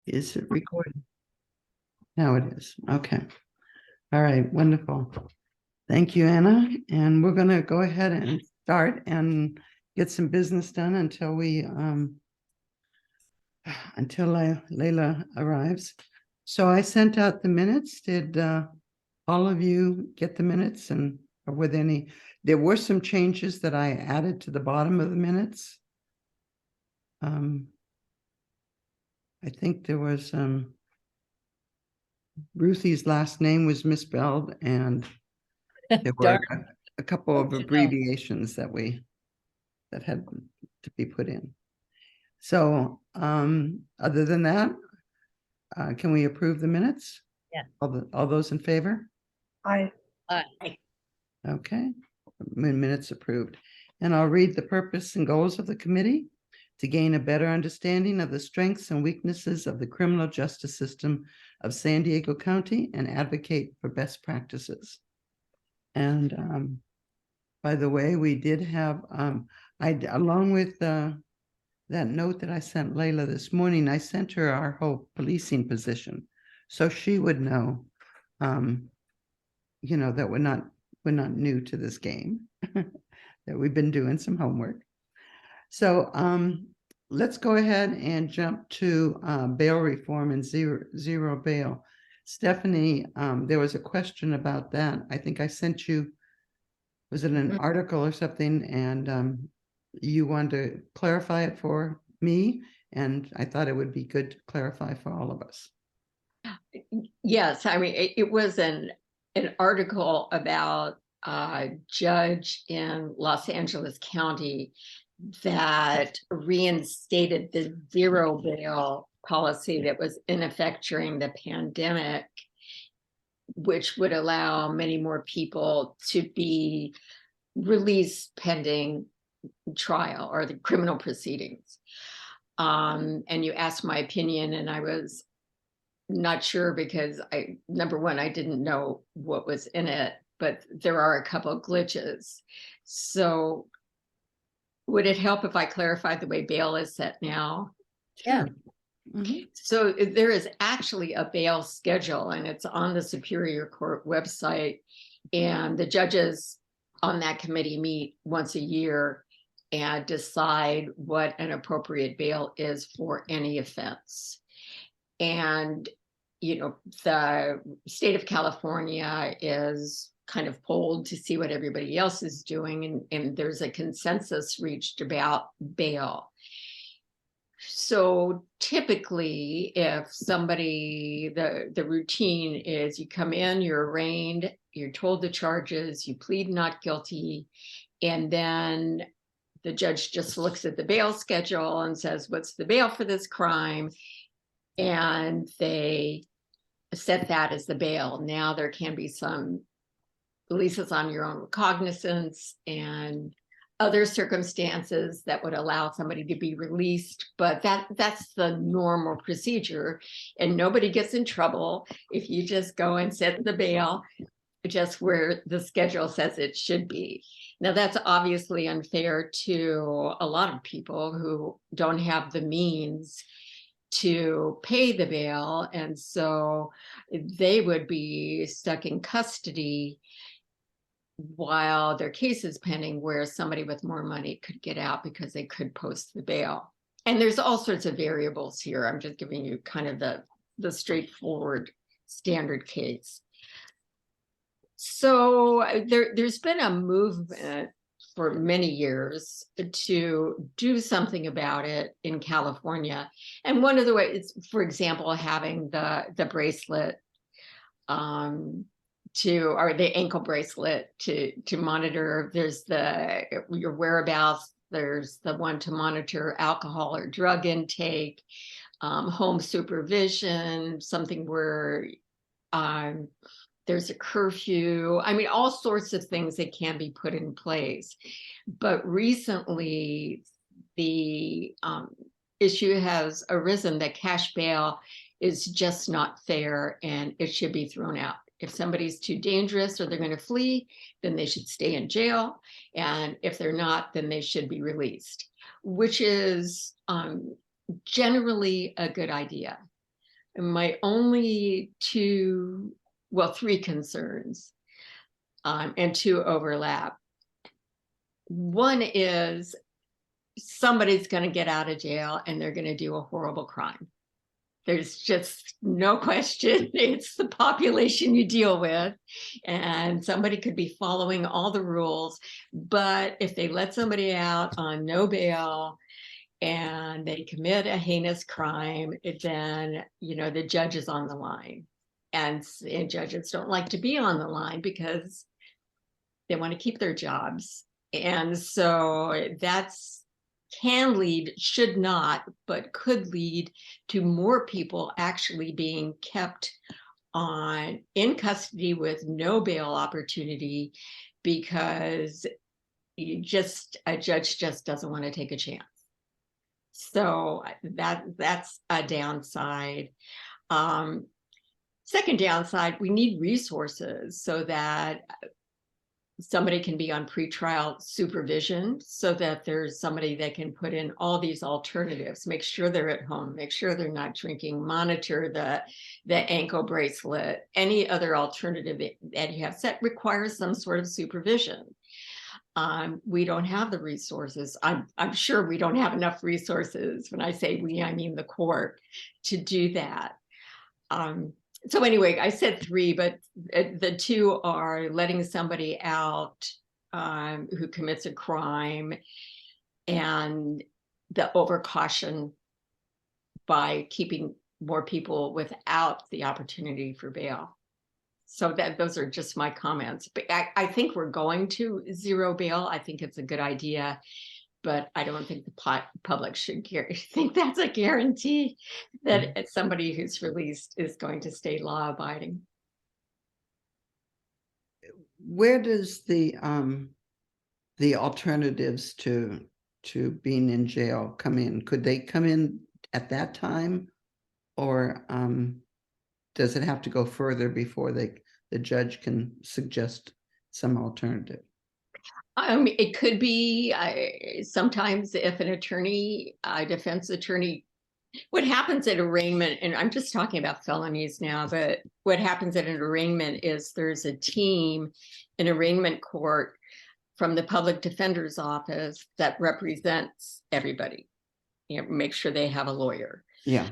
Is it recording? Now it is. Okay. All right. Wonderful. Thank you, Anna. And we're going to go ahead and start and get some business done until Laila arrives. So I sent out the minutes. Did all of you get the minutes? And or were there were some changes that I added to the bottom of the minutes. I think there was Ruthie's last name was misspelled, and there were a couple of abbreviations that had to be put in. So other than that, can we approve the minutes? Yeah. All those in favor? Aye. Okay, minutes approved. And I'll read the purpose and goals of the committee: to gain a better understanding of the strengths and weaknesses of the criminal justice system of San Diego County and advocate for best practices. And by the way, we did have, along with that note that I sent Laila this morning, I sent her our whole policing position, so she would know, that we're not new to this game, that we've been doing some homework. So let's go ahead and jump to bail reform and zero bail. Stephanie, there was a question about that. I think I sent you, was it an article or something? And you wanted to clarify it for me. And I thought it would be good to clarify for all of us. Yes, I mean, it was an article about a judge in Los Angeles County that reinstated the zero bail policy that was in effect during the pandemic, which would allow many more people to be released pending trial or the criminal proceedings. And you asked my opinion, and I was not sure because number one, I didn't know what was in it, but there are a couple of glitches. So would it help if I clarified the way bail is set now? Yeah. Mm-hmm. So there is actually a bail schedule, and it's on the Superior Court website. And the judges on that committee meet once a year and decide what an appropriate bail is for any offense. And, the state of California is kind of polled to see what everybody else is doing. And there's a consensus reached about bail. So typically, if somebody, the routine is you come in, you're arraigned, you're told the charges, you plead not guilty, and then the judge just looks at the bail schedule and says, what's the bail for this crime? And they set that as the bail. Now there can be some releases on your own recognizance and other circumstances that would allow somebody to be released, but that's the normal procedure, and nobody gets in trouble if you just go and set the bail just where the schedule says it should be. Now, that's obviously unfair to a lot of people who don't have the means to pay the bail, and so they would be stuck in custody while their case is pending, where somebody with more money could get out because they could post the bail. And there's all sorts of variables here. I'm just giving you kind of the straightforward standard case. So there's been a movement for many years to do something about it in California. And one of the ways, for example, having the bracelet or the ankle bracelet to monitor. There's your whereabouts. There's the one to monitor alcohol or drug intake, home supervision, something where there's a curfew. I mean, all sorts of things that can be put in place. But recently, the issue has arisen that cash bail is just not fair and it should be thrown out. If somebody's too dangerous or they're going to flee, then they should stay in jail. And if they're not, then they should be released, which is generally a good idea. my only three concerns, and two overlap. One is somebody's going to get out of jail and they're going to do a horrible crime. There's just no question. It's the population you deal with, and somebody could be following all the rules. But if they let somebody out on no bail and they commit a heinous crime, then, the judge is on the line. And judges don't like to be on the line because they want to keep their jobs. And so that's can lead, should not, but could lead to more people actually being kept in custody with no bail opportunity, because a judge just doesn't want to take a chance. So that's a downside. Second downside, we need resources so that somebody can be on pretrial supervision, so that there's somebody that can put in all these alternatives, make sure they're at home, make sure they're not drinking, monitor the ankle bracelet, any other alternative that you have set requires some sort of supervision. We don't have the resources. I'm sure we don't have enough resources. When I say we, I mean the court, to do that. So anyway, I said three, but the two are letting somebody out who commits a crime, and the overcaution by keeping more people without the opportunity for bail. So those are just my comments. But I think we're going to zero bail. I think it's a good idea, but I don't think the public should think that's a guarantee that somebody who's released is going to stay law abiding. Where does the alternatives to being in jail come in? Could they come in at that time, or does it have to go further before the judge can suggest some alternative? It could be sometimes if an attorney, defense attorney, what happens at arraignment, and I'm just talking about felonies now, but what happens at an arraignment is there's a team in arraignment court from the public defender's office that represents everybody. Make sure they have a lawyer. Yeah.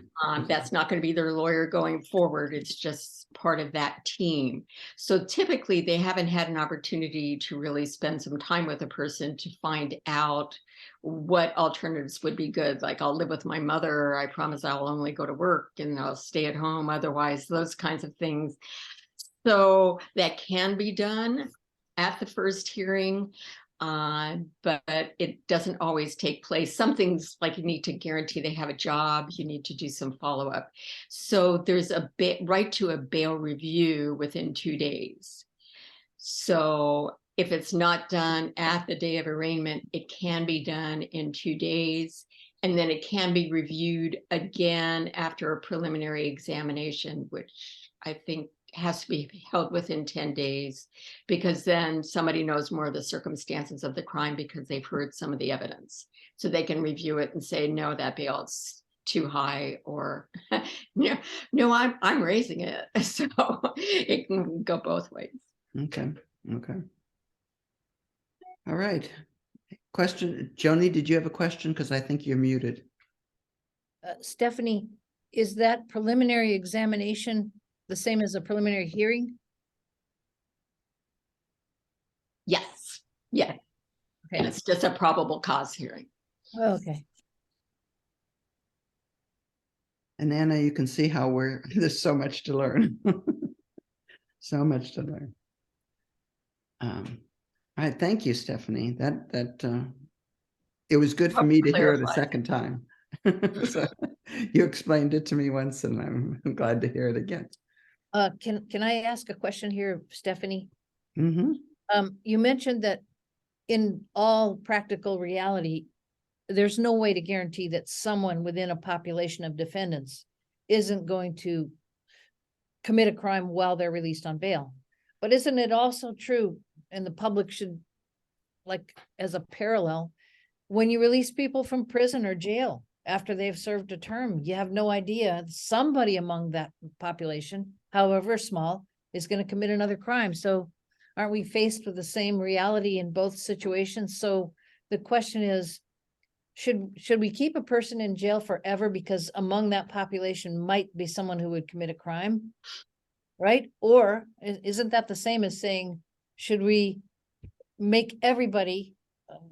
That's not going to be their lawyer going forward. It's just part of that team. So typically they haven't had an opportunity to really spend some time with a person to find out what alternatives would be good. Like, I'll live with my mother, or I promise I'll only go to work and I'll stay at home otherwise, those kinds of things. So that can be done at the first hearing. But it doesn't always take place. Some things, like, you need to guarantee they have a job, you need to do some follow-up. So there's a right to a bail review within 2 days. So if it's not done at the day of arraignment, it can be done in 2 days, and then it can be reviewed again after a preliminary examination, which I think has to be held within 10 days, because then somebody knows more of the circumstances of the crime because they've heard some of the evidence. So they can review it and say, no, that bail is too high, or no, I'm raising it. So it can go both ways. Okay. All right. Question, Joni, did you have a question? Because I think you're muted. Stephanie, is that preliminary examination the same as a preliminary hearing? Yes. Yeah. Okay. And it's just a probable cause hearing. Okay. And Anna, you can see how there's so much to learn. So much to learn. All right, thank you, Stephanie. That it was good for me to hear it a second time. So you explained it to me once, and I'm glad to hear it again. Can I ask a question here, Stephanie? Mm-hmm. You mentioned that in all practical reality, there's no way to guarantee that someone within a population of defendants isn't going to commit a crime while they're released on bail. But isn't it also true, and the public should, like, as a parallel, when you release people from prison or jail, after they've served a term. You have no idea. Somebody among that population, however small, is going to commit another crime. So aren't we faced with the same reality in both situations? So the question is, should we keep a person in jail forever because among that population might be someone who would commit a crime? Right? Or isn't that the same as saying, should we make everybody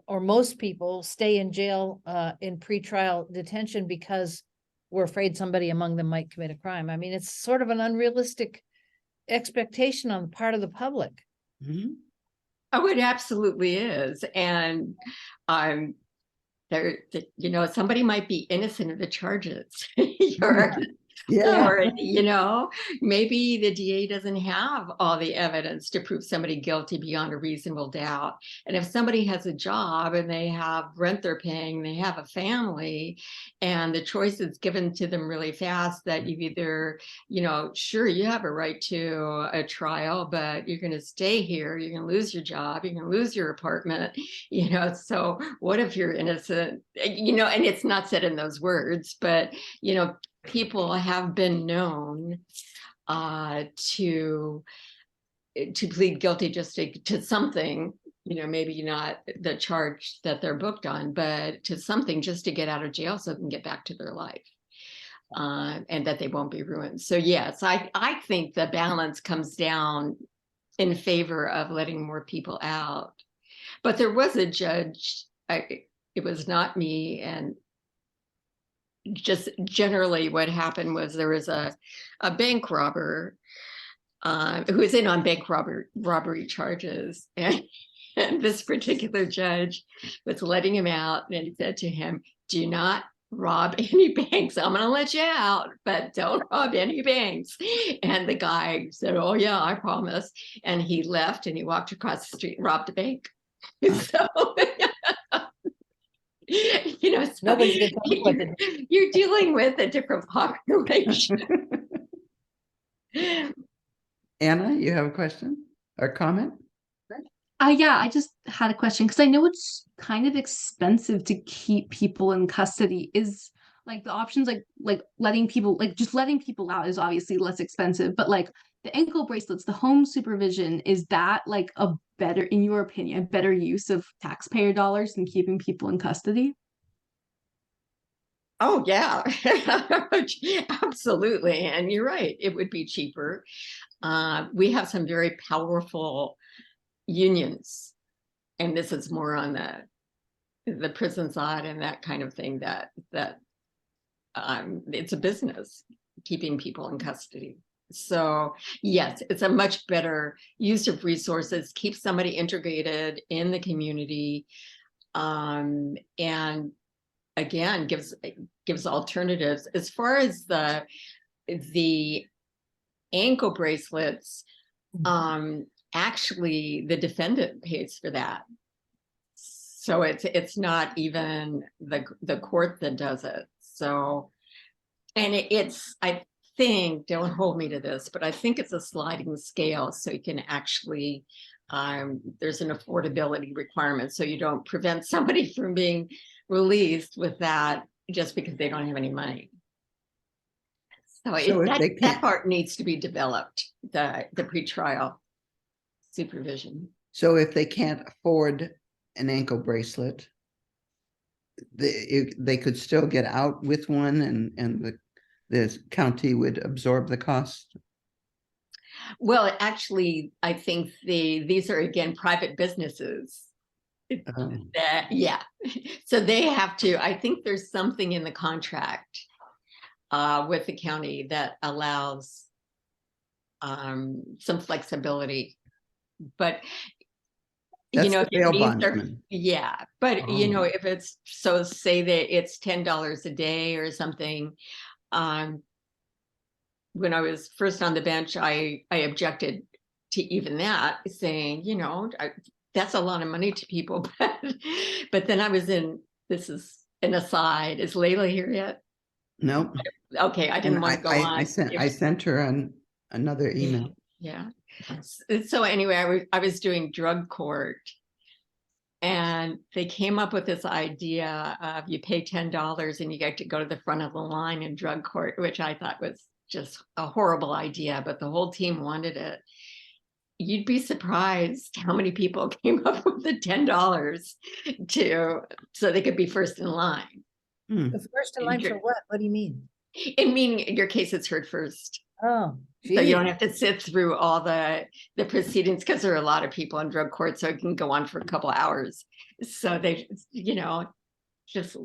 or most people stay in jail in pretrial detention because we're afraid somebody among them might commit a crime? I mean, it's sort of an unrealistic expectation on the part of the public. Mhm. Oh, it absolutely is. And somebody might be innocent of the charges. Yeah. Or, maybe the DA doesn't have all the evidence to prove somebody guilty beyond a reasonable doubt. And if somebody has a job and they have rent they're paying, they have a family, and the choice is given to them really fast that you either, sure, you have a right to a trial, but you're going to stay here, you're going to lose your job, you're going to lose your apartment, so what if you're innocent, and it's not said in those words, but, people have been known to plead guilty just to something, maybe not the charge that they're booked on, but to something just to get out of jail so they can get back to their life, and that they won't be ruined. So yes, I think the balance comes down in favor of letting more people out. But there was a judge, it was not me, and just generally what happened was there was a bank robber who was in on bank robbery charges, and this particular judge was letting him out, and he said to him, "Do not rob any banks. I'm going to let you out, but don't rob any banks." And the guy said, "Oh yeah, I promise." And he left and he walked across the street and robbed a bank. So Nobody's gonna come up with it. you're dealing with a different population. Anna, you have a question or comment? Yeah, I just had a question because I know it's kind of expensive to keep people in custody. Is like the options like letting people just letting people out is obviously less expensive, but like the ankle bracelets, the home supervision, is that like a better, in your opinion, a better use of taxpayer dollars than keeping people in custody? Oh yeah, absolutely. And you're right, it would be cheaper. We have some very powerful unions, and this is more on the prison side and that kind of thing, that it's a business keeping people in custody. So yes, it's a much better use of resources, keep somebody integrated in the community, and again gives alternatives. As far as the ankle bracelets, actually the defendant pays for that, so it's not even the court that does it. So, and it's, I think, don't hold me to this, but I think it's a sliding scale, so you can actually there's an affordability requirement, so you don't prevent somebody from being released with that just because they don't have any money. So, that part needs to be developed, the pretrial supervision. So if they can't afford an ankle bracelet, they could still get out with one, and the county would absorb the cost. Well, actually, I think these are, again, private businesses. Yeah, so they have to, I think there's something in the contract with the county that allows some flexibility, but That's if the bail your needs are, bondsman. yeah, but if it's, so say that it's $10 a day or something. When I was first on the bench, I objected to even that, saying, that's a lot of money to people. But then I was in, this is an aside. Is Laila here yet? No. Okay, I didn't want to go on. I sent her on another email. Yeah. So anyway, I was doing drug court, And they came up with this idea of you pay $10 and you get to go to the front of the line in drug court, which I thought was just a horrible idea, but the whole team wanted it. You'd be surprised how many people came up with the $10 so they could be first in line. The first in line for what? What do you mean? In meaning in your case, it's heard first. Oh, So you gee. don't have to sit through all the proceedings, because there are a lot of people in drug court, so it can go on for a couple hours. So they, just,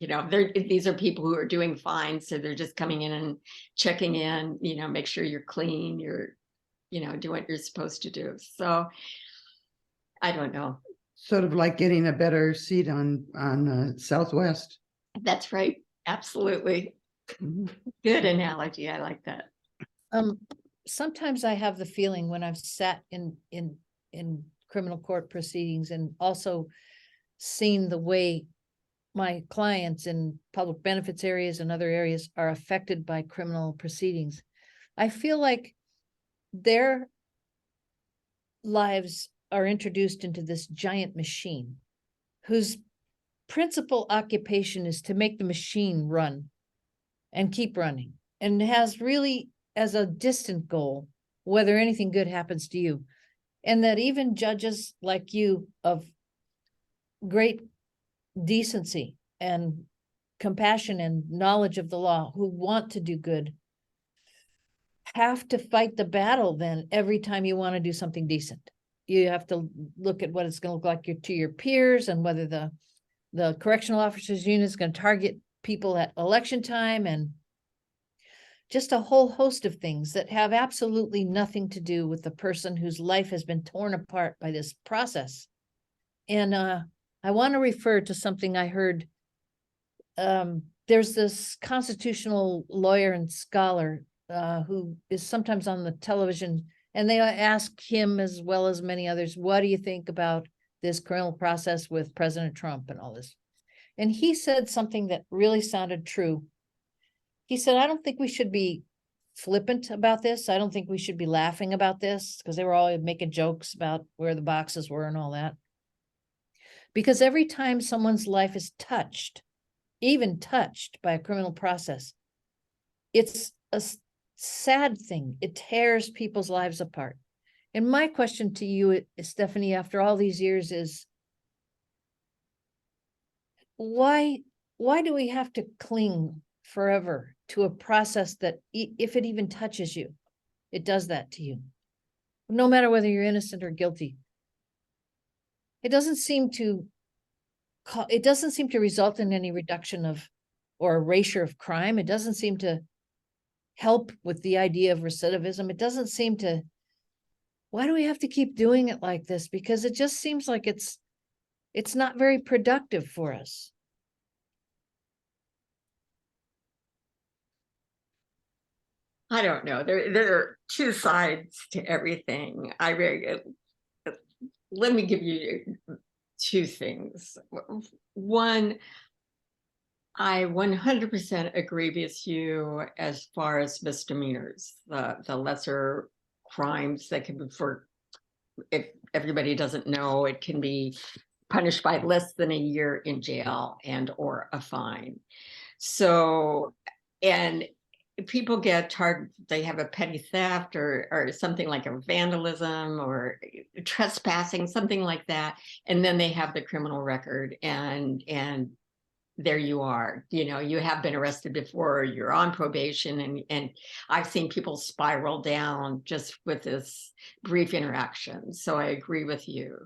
these are people who are doing fine. So they're just coming in and checking in, make sure you're clean, you're, do what you're supposed to do. So I don't know. Sort of like getting a better seat on Southwest. That's right. Absolutely. Mhm. Good analogy. I like that. Sometimes I have the feeling when I've sat in criminal court proceedings and also seen the way my clients in public benefits areas and other areas are affected by criminal proceedings, I feel like their lives are introduced into this giant machine whose principal occupation is to make the machine run and keep running, and has really as a distant goal whether anything good happens to you. And that even judges like you of great decency and compassion and knowledge of the law who want to do good have to fight the battle then every time you want to do something decent. You have to look at what it's going to look like to your peers, and whether the correctional officers unit is going to target people at election time, and just a whole host of things that have absolutely nothing to do with the person whose life has been torn apart by this process. And I want to refer to something I heard. There's this constitutional lawyer and scholar who is sometimes on the television, and they ask him, as well as many others, what do you think about this criminal process with President Trump and all this? And he said something that really sounded true. He said, I don't think we should be flippant about this. I don't think we should be laughing about this, because they were all making jokes about where the boxes were and all that. Because every time someone's life is touched, even touched by a criminal process, it's a sad thing. It tears people's lives apart. And my question to you, Stephanie, after all these years is, why do we have to cling forever to a process that, if it even touches you, it does that to you, no matter whether you're innocent or guilty? It doesn't seem to result in any reduction of or erasure of crime. It doesn't seem to help with the idea of recidivism. It doesn't seem to. Why do we have to keep doing it like this? Because it just seems like it's not very productive for us. I don't know. There are two sides to everything. Let me give you two things. One, I 100% agree with you as far as misdemeanors, the lesser crimes that can be, for, if everybody doesn't know, it can be punished by less than a year in jail and or a fine. So, and people get targeted, they have a petty theft or something like a vandalism or trespassing, something like that, and then they have the criminal record, and there you are, you have been arrested before, you're on probation, and I've seen people spiral down just with this brief interaction. So I agree with you.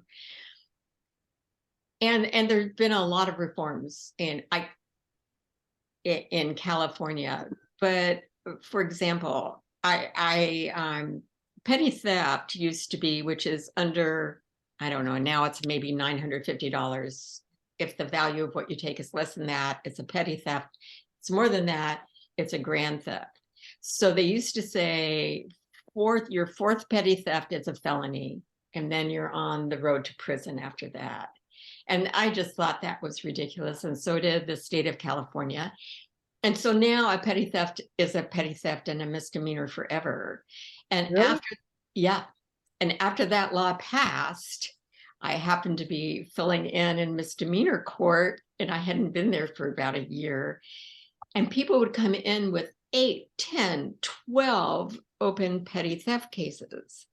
And there's been a lot of reforms in California. But for example, petty theft used to be, which is under, I don't know, now it's maybe $950. If the value of what you take is less than that, it's a petty theft. It's more than that, it's a grand theft. So they used to say your fourth petty theft is a felony, and then you're on the road to prison after that. And I just thought that was ridiculous. And so did the state of California. And so now a petty theft is a petty theft and a misdemeanor forever. And Really? after that law passed, I happened to be filling in misdemeanor court, and I hadn't been there for about a year. And people would come in with 8, 10, 12 open petty theft cases.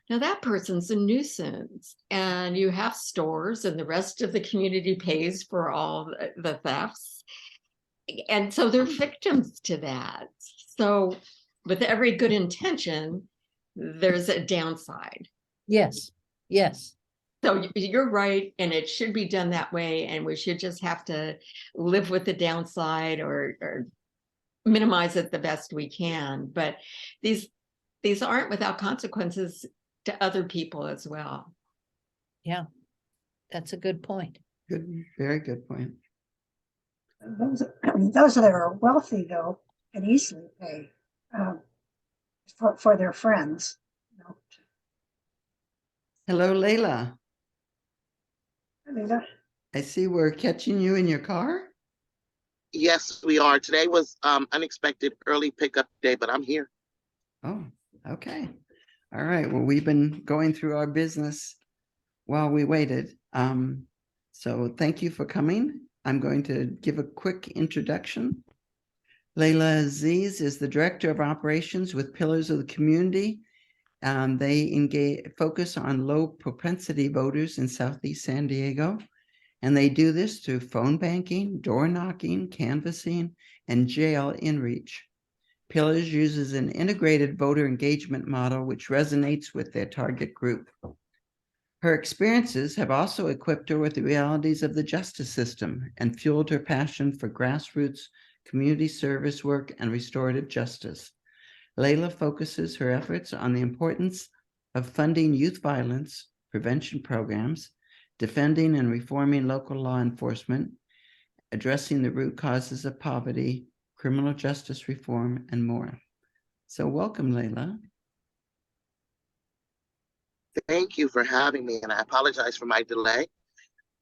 Now that person's a nuisance, and you have stores, and the rest of the community pays for all the thefts. And so they're victims to that. So with every good intention, there's a downside. Yes, yes. So you're right, and it should be done that way, and we should just have to live with the downside or minimize it the best we can. But these aren't without consequences to other people as well. Yeah, that's a good point. Good, very good point. Those that are wealthy, though, can easily pay for their friends. You know. Hello, Laila. I mean, that- I see we're catching you in your car. Yes, we are. Today was unexpected early pickup day, but I'm here. Oh, okay. All right. Well, we've been going through our business while we waited. So thank you for coming. I'm going to give a quick introduction. Laila Aziz is the Director of Operations with Pillars of the Community. They focus on low propensity voters in Southeast San Diego. And they do this through phone banking, door knocking, canvassing, and jail inreach. Pillars uses an integrated voter engagement model which resonates with their target group. Her experiences have also equipped her with the realities of the justice system and fueled her passion for grassroots community service work and restorative justice. Laila focuses her efforts on the importance of funding youth violence prevention programs, defending and reforming local law enforcement, addressing the root causes of poverty, criminal justice reform, and more. So welcome, Laila. Thank you for having me, and I apologize for my delay.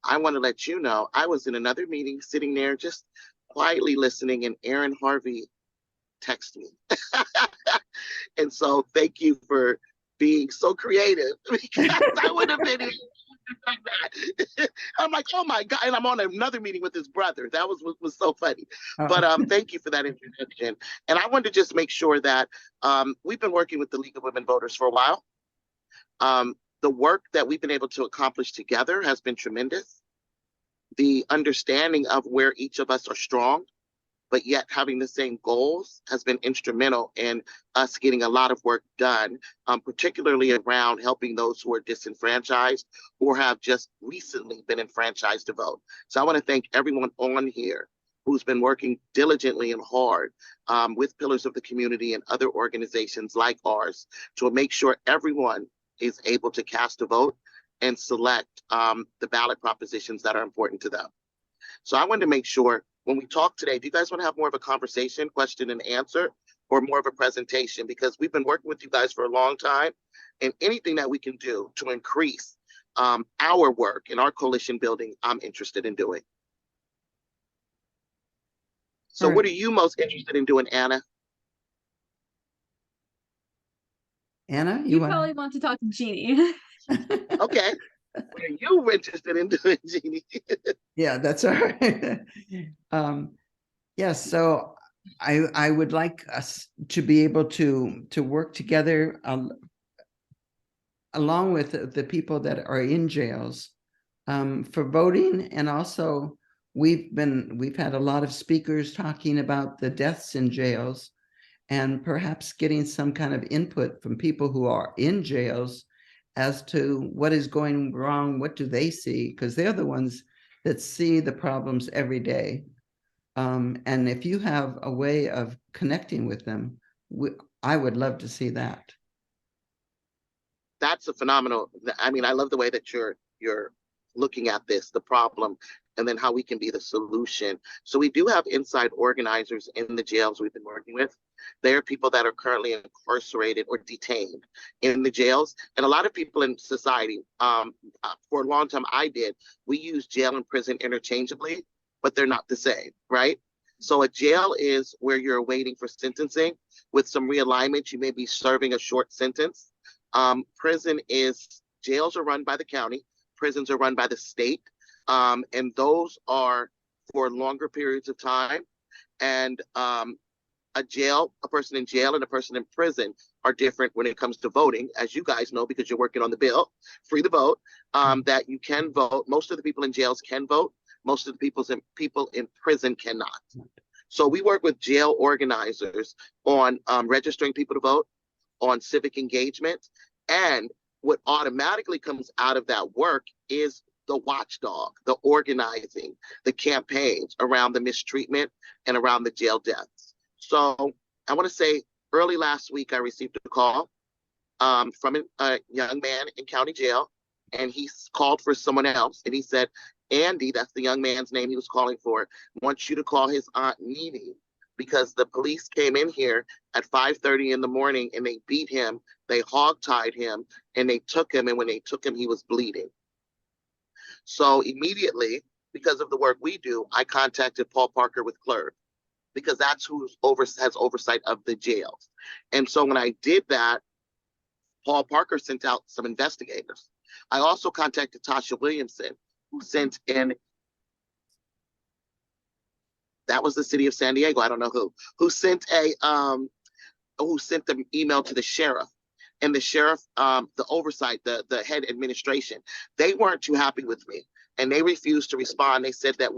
I want to let you know I was in another meeting sitting there just quietly listening, and Aaron Harvey texted me. And so thank you for being so creative, because I would have been I'm like, oh my God. And I'm on another meeting with his brother. That was so funny. But thank you for that introduction. And I wanted to just make sure that we've been working with the League of Women Voters for a while. The work that we've been able to accomplish together has been tremendous. The understanding of where each of us are strong, but yet having the same goals has been instrumental in us getting a lot of work done, particularly around helping those who are disenfranchised or have just recently been enfranchised to vote. So I want to thank everyone on here who's been working diligently and hard with Pillars of the Community and other organizations like ours to make sure everyone is able to cast a vote and select the ballot propositions that are important to them. So I wanted to make sure when we talk today, do you guys want to have more of a conversation, question and answer, or more of a presentation? Because we've been working with you guys for a long time, and anything that we can do to increase our work and our coalition building, I'm interested in doing. So All right. What are you most interested in doing, Anna? Anna, You want? probably want to talk to Jeannie. Okay. What are you interested in doing, Jeannie? Yeah, that's all right. Yes, so I would like us to be able to work together along with the people that are in jails for voting, and also we've had a lot of speakers talking about the deaths in jails, and perhaps getting some kind of input from people who are in jails as to what is going wrong, what do they see, because they're the ones that see the problems every day. And if you have a way of connecting with them, I would love to see that. That's a phenomenal. I mean, I love the way that you're looking at this, the problem, and then how we can be the solution. So we do have inside organizers in the jails we've been working with. They are people that are currently incarcerated or detained in the jails. And a lot of people in society, for a long time we use jail and prison interchangeably, but they're not the same, right? So a jail is where you're waiting for sentencing. With some realignment, you may be serving a short sentence. Jails are run by the county. prisons are run by the state, and those are for longer periods of time. And a person in jail and a person in prison are different when it comes to voting, as you guys know, because you're working on the bill, free the vote, that you can vote. Most of the people in jails can vote. Most of the people in prison cannot. So we work with jail organizers on registering people to vote, on civic engagement, and what automatically comes out of that work is the watchdog, the organizing, the campaigns around the mistreatment and around the jail deaths. So I want to say early last week, I received a call from a young man in county jail, and he called for someone else. And he said, Andy, that's the young man's name he was calling for, wants you to call his aunt Nene, because the police came in here at 5:30 in the morning and they beat him, they hogtied him, and they took him. And when they took him, he was bleeding. So immediately, because of the work we do, I contacted Paul Parker with Clerk, because that's who has oversight of the jails. And so when I did that, Paul Parker sent out some investigators. I also contacted Tasha Williamson, who sent in, that was the city of San Diego, I don't know who sent the email to the sheriff. And the sheriff, the oversight, the head administration, they weren't too happy with me, and they refused to respond. They said that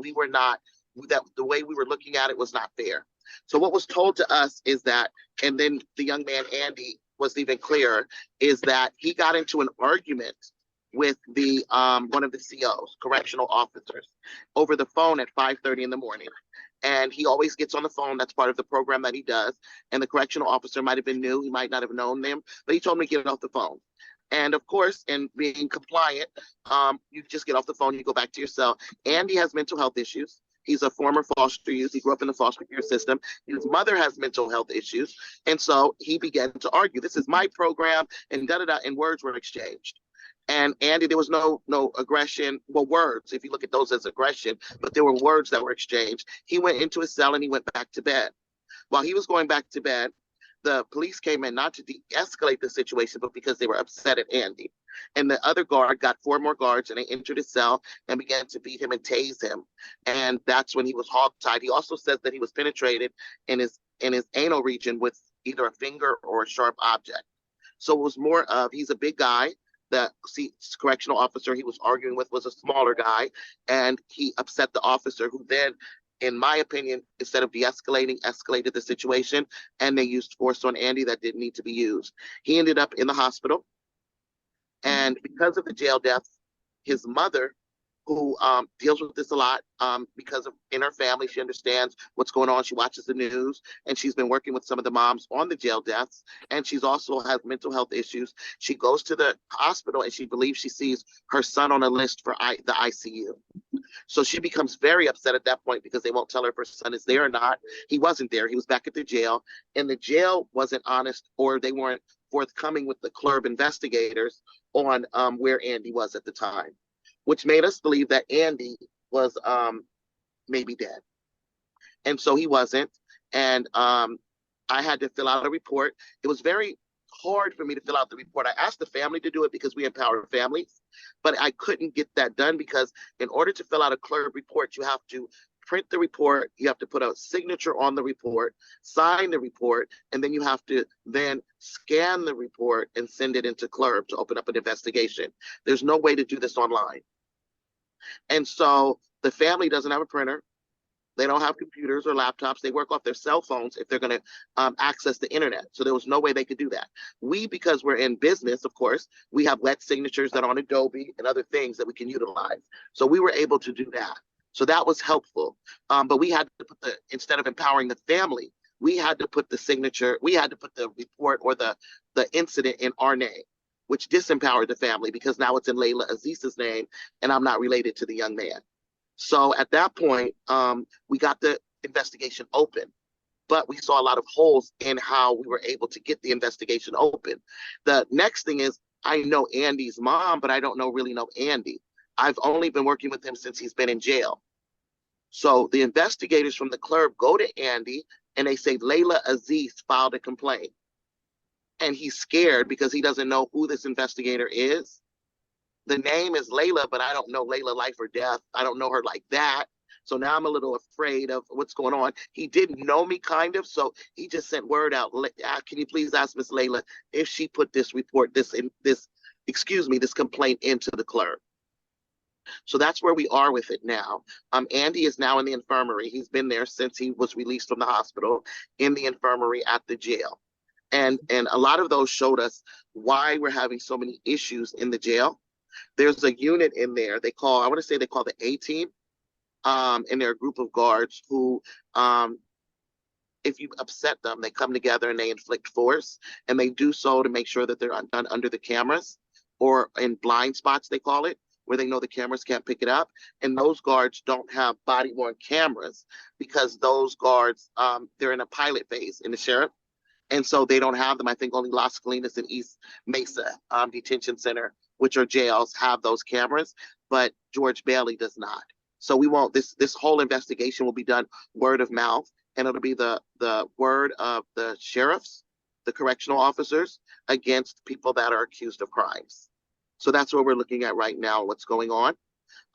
that the way we were looking at it was not fair. So what was told to us is that, and then the young man, Andy, was even clearer, is that he got into an argument with the one of the COs, correctional officers, over the phone at 5:30 in the morning. And he always gets on the phone. That's part of the program that he does. And the correctional officer might have been new. He might not have known them, but he told me to get off the phone. And of course, in being compliant, you just get off the phone, you go back to your cell. Andy has mental health issues. He's a former foster youth. He grew up in the foster care system. His mother has mental health issues. And so he began to argue, this is my program, and da-da-da, and words were exchanged. And Andy, there was no aggression. Well, words, if you look at those as aggression, but there were words that were exchanged. He went into his cell and he went back to bed. While he was going back to bed, the police came in not to de-escalate the situation, but because they were upset at Andy. And the other guard got 4 more guards, and they entered his cell and began to beat him and tase him. And that's when he was hogtied. He also says that he was penetrated in his anal region with either a finger or a sharp object. So it was more of, he's a big guy. The correctional officer he was arguing with was a smaller guy, and he upset the officer, who then, in my opinion, instead of de-escalating, escalated the situation, and they used force on Andy that didn't need to be used. He ended up in the hospital, and because of the jail deaths, his mother, who deals with this a lot because of in her family, she understands what's going on. She watches the news, and she's been working with some of the moms on the jail deaths. And she's also has mental health issues. She goes to the hospital and she believes she sees her son on a list for the ICU. So she becomes very upset at that point because they won't tell her if her son is there or not. He wasn't there. He was back at the jail, and the jail wasn't honest, or they weren't forthcoming with the CLERB investigators on where Andy was at the time, which made us believe that Andy was maybe dead. And so he wasn't. And I had to fill out a report. It was very hard for me to fill out the report. I asked the family to do it because we empower families, but I couldn't get that done because in order to fill out a CLERB report, you have to print the report, you have to put a signature on the report, sign the report, and then you have to then scan the report and send it into CLERB to open up an investigation. There's no way to do this online. And so the family doesn't have a printer. They don't have computers or laptops. They work off their cell phones if they're going to access the internet. So there was no way they could do that. We, because we're in business, of course, we have wet signatures that are on Adobe and other things that we can utilize. So we were able to do that. So that was helpful. But we had to put instead of empowering the family, we had to put the signature, we had to put the report or the incident in our name, which disempowered the family because now it's in Laila Aziz's name and I'm not related to the young man. So at that point, we got the investigation open, but we saw a lot of holes in how we were able to get the investigation open. The next thing is I know Andy's mom, but I don't really know Andy. I've only been working with him since he's been in jail. So the investigators from the CLERB go to Andy and they say, Laila Aziz filed a complaint. And he's scared because he doesn't know who this investigator is. the name is Laila, but I don't know Laila life or death. I don't know her like that. So now I'm a little afraid of what's going on. He didn't know me kind of, so he just sent word out. Can you please ask Miss Laila if she put this report, this complaint into the clerk? So that's where we are with it now. Andy is now in the infirmary. He's been there since he was released from the hospital, in the infirmary at the jail. And a lot of those showed us why we're having so many issues in the jail. There's a unit in there they call the A team. And they're a group of guards who, if you upset them, they come together and they inflict force, and they do so to make sure that they're done under the cameras or in blind spots, they call it, where they know the cameras can't pick it up. And those guards don't have body-worn cameras because those guards, they're in a pilot phase in the sheriff. And so they don't have them. I think only Las Colinas and East Mesa Detention Center, which are jails, have those cameras, but George Bailey does not. So we won't, this whole investigation will be done word of mouth, and it'll be the word of the sheriffs, the correctional officers, against people that are accused of crimes. So that's what we're looking at right now, what's going on.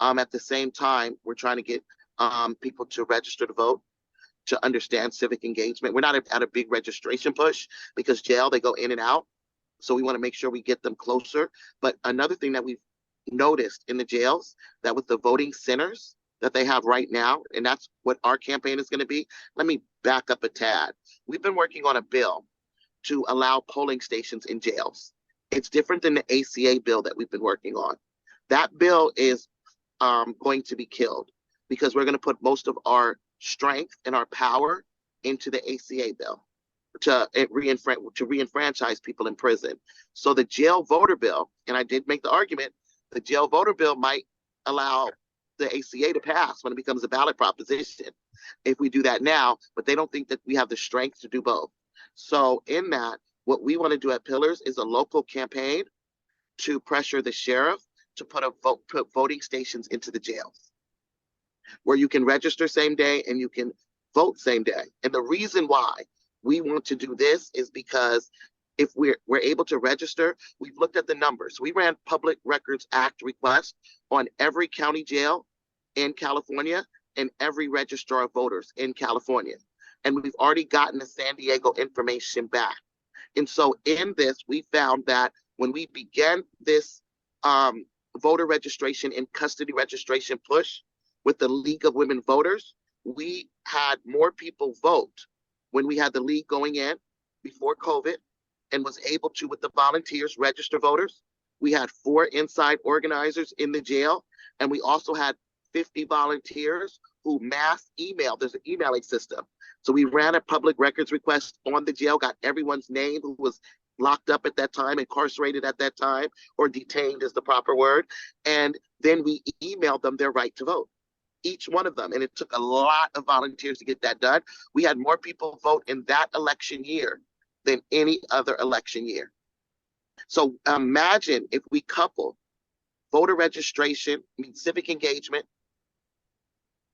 At the same time, we're trying to get people to register to vote, to understand civic engagement. We're not at a big registration push because jail, they go in and out. So we want to make sure we get them closer. But another thing that we've noticed in the jails, that with the voting centers that they have right now, and that's what our campaign is going to be. Let me back up a tad. We've been working on a bill to allow polling stations in jails. It's different than the ACA bill that we've been working on. That bill is going to be killed because we're going to put most of our strength and our power into the ACA bill to reenfranchise people in prison. So the jail voter bill, and I did make the argument, the jail voter bill might allow the ACA to pass when it becomes a ballot proposition if we do that now, but they don't think that we have the strength to do both. So in that, what we want to do at Pillars is a local campaign to pressure the sheriff to put voting stations into the jails where you can register same day and you can vote same day. And the reason why we want to do this is because if we're able to register, we've looked at the numbers. We ran Public Records Act requests on every county jail in California and every registrar of voters in California. And we've already gotten the San Diego information back. And so in this, we found that when we began this voter registration and custody registration push with the League of Women Voters, we had more people vote when we had the league going in before COVID and was able to, with the volunteers, register voters. We had 4 inside organizers in the jail, and we also had 50 volunteers who mass emailed. There's an emailing system. So we ran a public records request on the jail, got everyone's name who was locked up at that time, incarcerated at that time, or detained is the proper word. And then we emailed them their right to vote, each one of them. And it took a lot of volunteers to get that done. We had more people vote in that election year than any other election year. So imagine if we couple voter registration, civic engagement,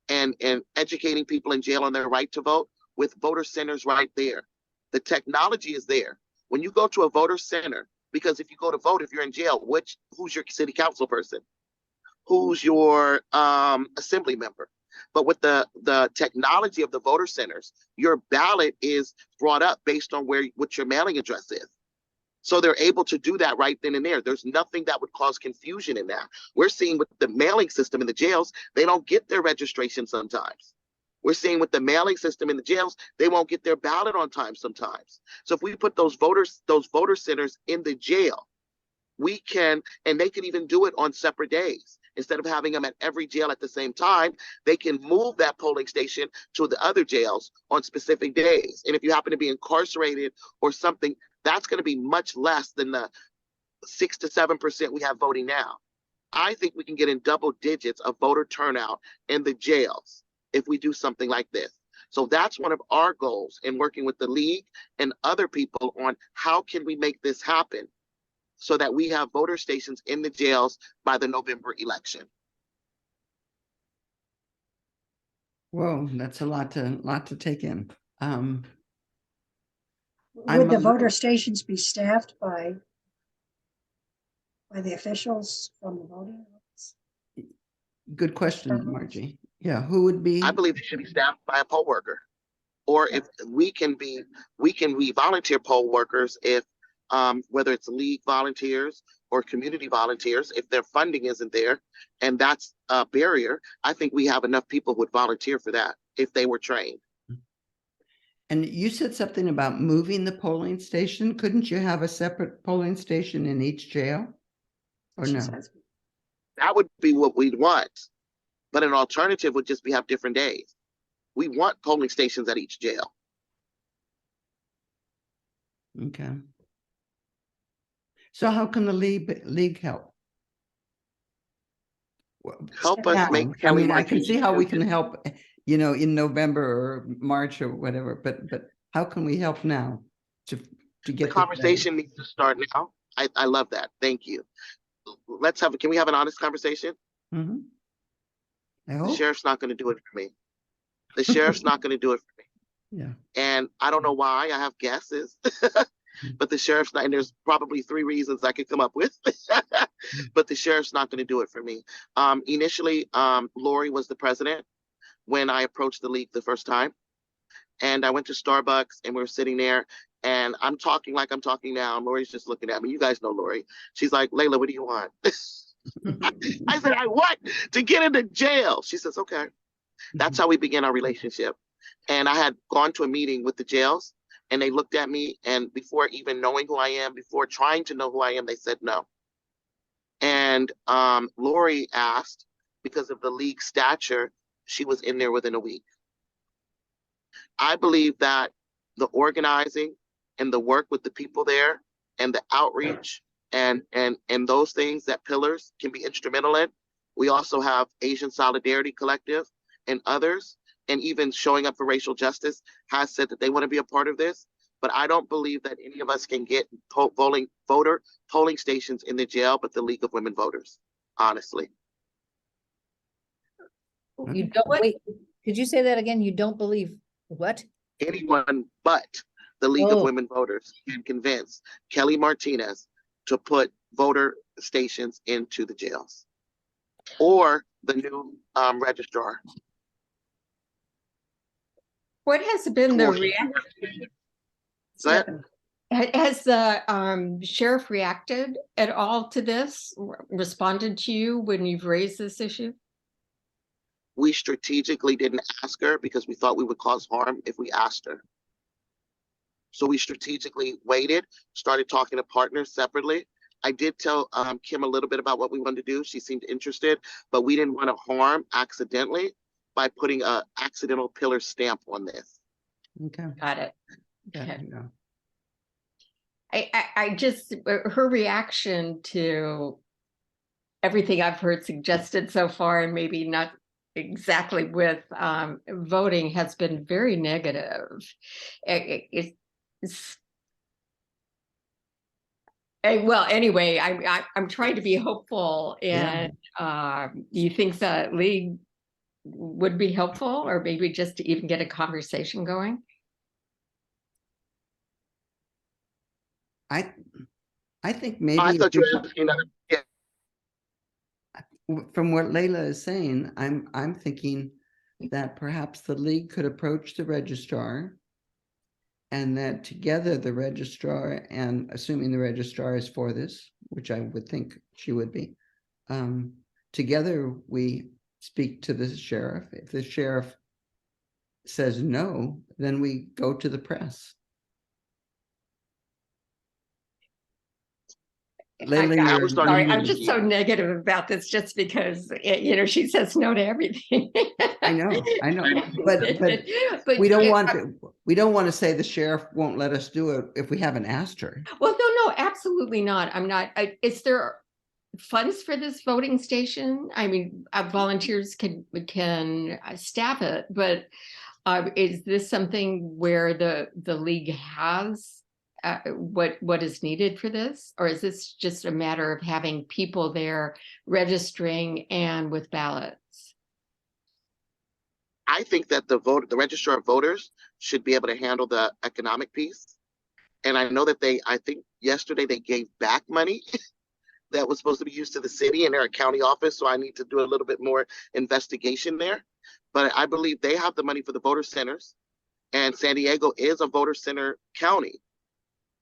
and educating people in jail on their right to vote with voter centers right there. The technology is there. When you go to a voter center, because if you go to vote, if you're in jail, who's your city council person? Who's your assembly member? But with the technology of the voter centers, your ballot is brought up based on what your mailing address is. So they're able to do that right then and there. There's nothing that would cause confusion in that. We're seeing with the mailing system in the jails, they don't get their registration sometimes. We're seeing with the mailing system in the jails, they won't get their ballot on time sometimes. So if we put those voter centers in the jail, we can, and they can even do it on separate days. Instead of having them at every jail at the same time, they can move that polling station to the other jails on specific days. And if you happen to be incarcerated or something, that's going to be much less than the 6 to 7% we have voting now. I think we can get in double digits of voter turnout in the jails if we do something like this. So that's one of our goals in working with the league and other people on how can we make this happen so that we have voter stations in the jails by the November election. Whoa, that's a lot to take in. Would the voter stations be staffed by by the officials from the voting booths? Good question, Or- Margie. Yeah, who would be? I believe it should be staffed by a poll worker. Or if we can be volunteer poll workers if whether it's league volunteers or community volunteers, if their funding isn't there and that's a barrier, I think we have enough people who would volunteer for that if they were trained. And you said something about moving the polling station. Couldn't you have a separate polling station in each jail? Or She no? says, That would be what we'd want. But an alternative would just be have different days. We want polling stations at each jail. Okay. So how can the league help? Help us make I Kelly mean, I can see how we can Martinez- help, in November or March or whatever, but how can we help now to The get conversation needs to start now. I love that. Thank you. Can we have an honest conversation? Mm-hmm. I The hope. sheriff's not going to do it for me. The sheriff's not going to do it for me. Yeah. And I don't know why. I have guesses, but the sheriff's not, and there's probably 3 reasons I could come up with, but the sheriff's not going to do it for me. Initially, Lori was the president when I approached the league the first time. And I went to Starbucks and we were sitting there and I'm talking like I'm talking now. And Lori's just looking at me. You guys know Lori. She's like, Laila, what do you want? I said, I want to get into jail. She says, okay. That's how we began our relationship. And I had gone to a meeting with the jails and they looked at me, and before even knowing who I am, before trying to know who I am, they said no. And Lori asked, because of the league stature, she was in there within a week. I believe that the organizing and the work with the people there and the outreach and those things, that pillars can be instrumental in. We also have Asian Solidarity Collective and others, and even Showing Up for Racial Justice has said that they want to be a part of this. But I don't believe that any of us can get polling stations in the jail, but the League of Women Voters, honestly. You don't, wait, could you say that again? You don't believe what? Anyone but the League of Oh. Women Voters can convince Kelly Martinez to put voter stations into the jails or the new registrar. What has been the Or- reaction? Is that- Has the sheriff reacted at all to this? Responded to you when you've raised this issue? We strategically didn't ask her because we thought we would cause harm if we asked her. So we strategically waited, started talking to partners separately. I did tell Kim a little bit about what we wanted to do. She seemed interested, but we didn't want to harm accidentally by putting a accidental pillar stamp on this. Okay. Got it. Yeah, Okay. yeah. I just, her reaction to everything I've heard suggested so far, and maybe not exactly with voting, has been very negative. It's well, anyway, I'm trying to be hopeful, and you think the league would be helpful, or maybe just to even get a conversation going? I think maybe I if thought you we- were asking that. Yeah, from what Laila is saying, I'm thinking that perhaps the league could approach the registrar, and that together the registrar, and assuming the registrar is for this, which I would think she would be, together we speak to the sheriff. If the sheriff says no, then we go to the press. Laila, I you're was starting Sorry, to I'm think just she- so negative about this just because, she says no to everything. I know, but But we don't want to say the sheriff won't let us do it if we haven't asked her. Well, no, absolutely not. I'm not. Is there funds for this voting station? I mean, volunteers can staff it, but is this something where the league has what is needed for this, or is this just a matter of having people there registering and with ballots? I think that the registrar of voters should be able to handle the economic piece. And I know that I think yesterday they gave back money that was supposed to be used to the city, and they're a county office, so I need to do a little bit more investigation there. But I believe they have the money for the voter centers, and San Diego is a voter center county.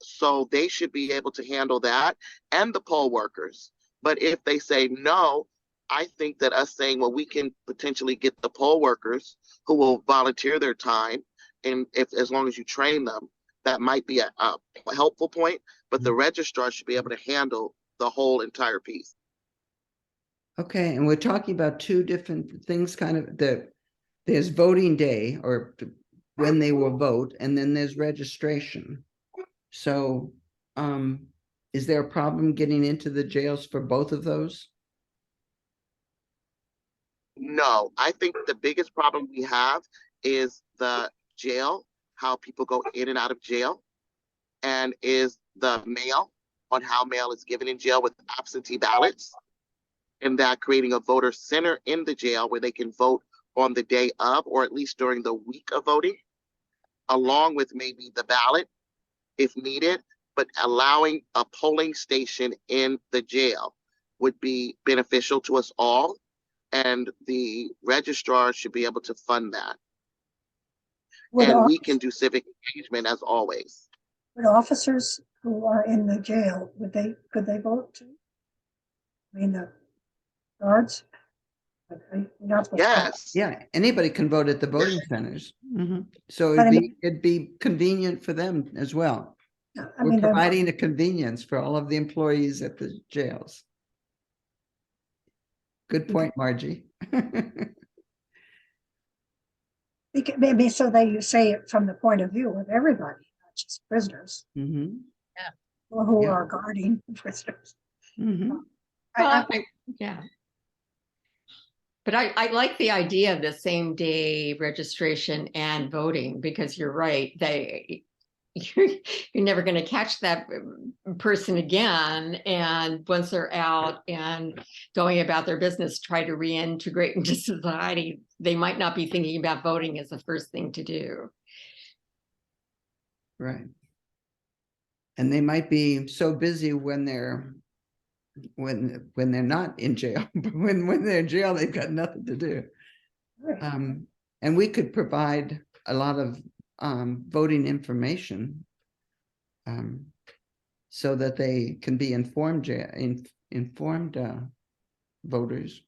So they should be able to handle that and the poll workers. But if they say no, I think that us saying, well, we can potentially get the poll workers who will volunteer their time, and if as long as you train them, that might be a helpful point. But the registrar should be able to handle the whole entire piece. Okay, and we're talking about two different things, kind of there's voting day or when they will vote, and then there's registration. So is there a problem getting into the jails for both of those? No, I think the biggest problem we have is the jail, how people go in and out of jail, and is the mail, on how mail is given in jail with absentee ballots, and that creating a voter center in the jail where they can vote on the day of, or at least during the week of voting, along with maybe the ballot if needed, but allowing a polling station in the jail would be beneficial to us all. And the registrar should be able to fund that. Would, And off- we can do civic engagement as always. would officers who are in the jail, could they vote too? I mean, the guards? You're not supposed to vote. Yes. Yeah, anybody can vote at the voting centers. So But I it'd be convenient for them as well. I We're mean, providing a convenience for all of the employees at the jails. Good point, Margie. maybe so you say it from the point of view of everybody, not just prisoners, Mhm, or who Yeah. are guarding prisoners. mhm. Yeah. But I like the idea of the same day registration and voting, because you're right. You're never going to catch that person again. And once they're out and going about their business, try to reintegrate into society, they might not be thinking about voting as the first thing to do. Right. And they might be so busy when they're not in jail, but when they're in jail, they've got nothing to do. Right. And we could provide a lot of voting information so that they can be informed voters.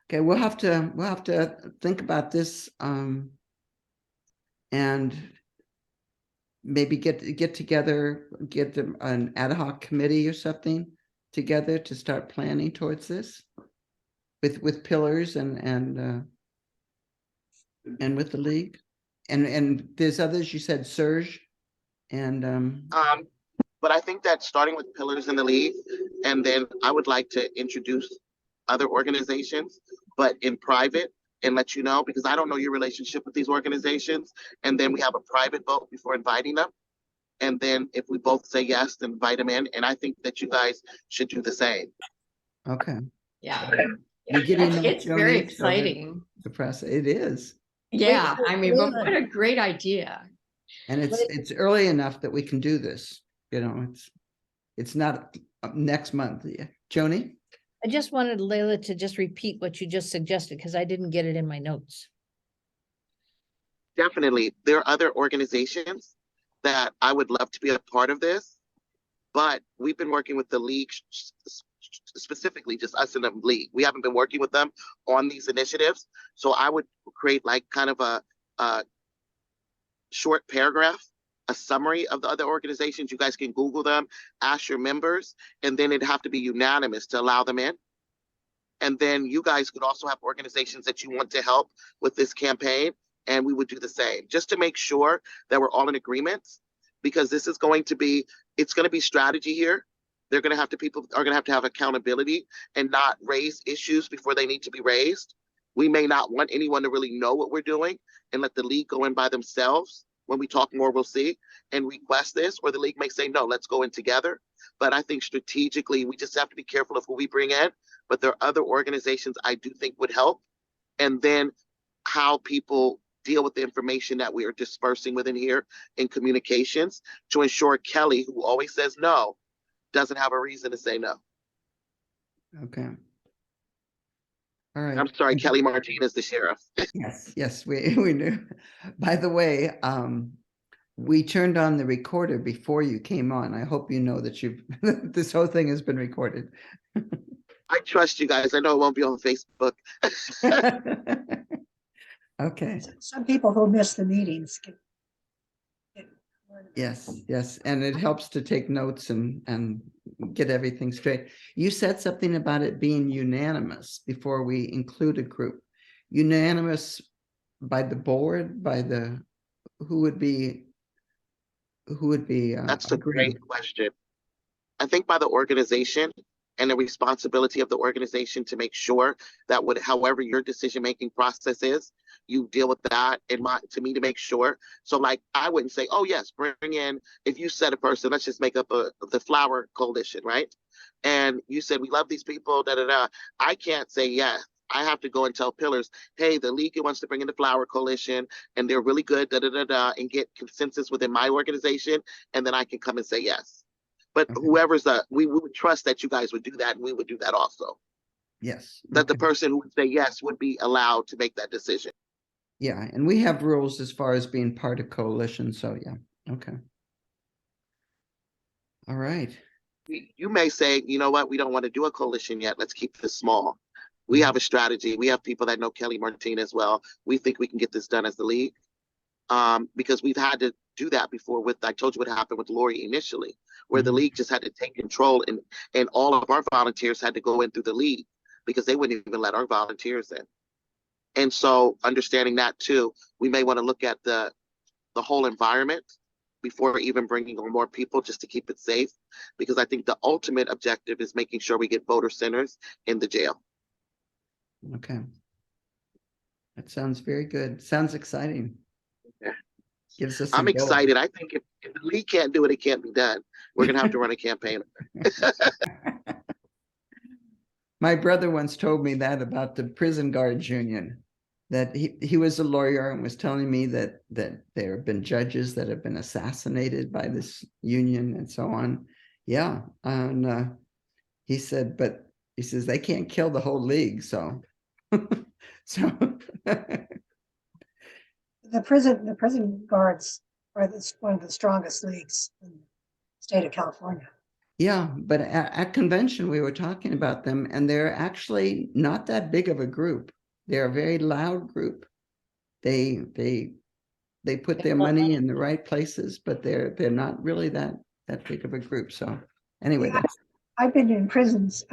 Okay, we'll have to think about this and maybe get together, get an ad hoc committee or something together to start planning towards this with pillars and with the league, and there's others you said, Serge, and But I think that starting with pillars in the league, and then I would like to introduce other organizations, but in private, and let you know, because I don't know your relationship with these organizations. And then we have a private vote before inviting them. And then if we both say yes, then invite them in. And I think that you guys should do the same. okay. Yeah. You getting that, It's very Joni, so that exciting. the press, it is, Yeah. Wait, I mean, wait. what a great idea. and it's early enough that we can do this. It's not next month. Yeah. Joni? I just wanted Laila to just repeat what you just suggested, because I didn't get it in my notes. Definitely, there are other organizations that I would love to be a part of this, but we've been working with the league, specifically just us in the league. We haven't been working with them on these initiatives. So I would create like kind of a short paragraph, a summary of the other organizations. You guys can Google them, ask your members, and then it'd have to be unanimous to allow them in. And then you guys could also have organizations that you want to help with this campaign, and we would do the same, just to make sure that we're all in agreement, because this is going to be, it's going to be strategy here. They're going to have to, people are going to have accountability and not raise issues before they need to be raised. We may not want anyone to really know what we're doing and let the league go in by themselves. When we talk more, we'll see, and request this, or the league may say, no, let's go in together. But I think strategically, we just have to be careful of who we bring in. But there are other organizations I do think would help. And then how people deal with the information that we are dispersing within here in communications to ensure Kelly, who always says no, doesn't have a reason to say no. Okay. All right. I'm sorry, Kelly Martinez, the sheriff. Yes, we knew. By the way, we turned on the recorder before you came on. I hope you know that you've this whole thing has been recorded. I trust you guys. I know it won't be on Facebook. Okay. Some people who miss the meetings can. Yes, and it helps to take notes and get everything straight. You said something about it being unanimous before we include a group. Unanimous by the board, by the who would be That's a agreeing? great question. I think by the organization and the responsibility of the organization to make sure that however your decision-making process is, you deal with that to me to make sure. So like, I wouldn't say, oh yes, bring in, if you said a person, let's just make up the flower coalition, right? And you said, we love these people, da, da, da. I can't say yes. I have to go and tell pillars, hey, the league wants to bring in the flower coalition and they're really good, da, da, da, da, and get consensus within my organization. And then I can come and say yes. But Okay. whoever's we would trust that you guys would do that, and we would do that also. Yes. That the Okay. person who would say yes would be allowed to make that decision. Yeah, and we have rules as far as being part of coalition, so yeah. Okay. All right. You may say, you know what, we don't want to do a coalition yet. Let's keep this small. We have a strategy. We have people that know Kelly Martinez well. We think we can get this done as the league. Because we've had to do that before with, I told you what happened with Lori initially, where the league just had to take control and all of our volunteers had to go in through the league because they wouldn't even let our volunteers in. And so understanding that too, we may want to look at the whole environment before even bringing on more people just to keep it safe. Because I think the ultimate objective is making sure we get voter centers in the jail. Okay. That sounds very good. Sounds exciting. Yeah. Gives us I'm a goal. excited. I think if the league can't do it, it can't be done. We're going to have to run a campaign. My brother once told me that about the prison guards union, that he was a lawyer and was telling me that there have been judges that have been assassinated by this union and so on. Yeah. And he said, but he says they can't kill the whole league. So, so The prison guards are one of the strongest leagues in the state of California. yeah, but at convention, we were talking about them, and they're actually not that big of a group. They're a very loud group. They put their money in the right places, but they're not really that big of a group. So anyway, Yeah, I've been in prisons,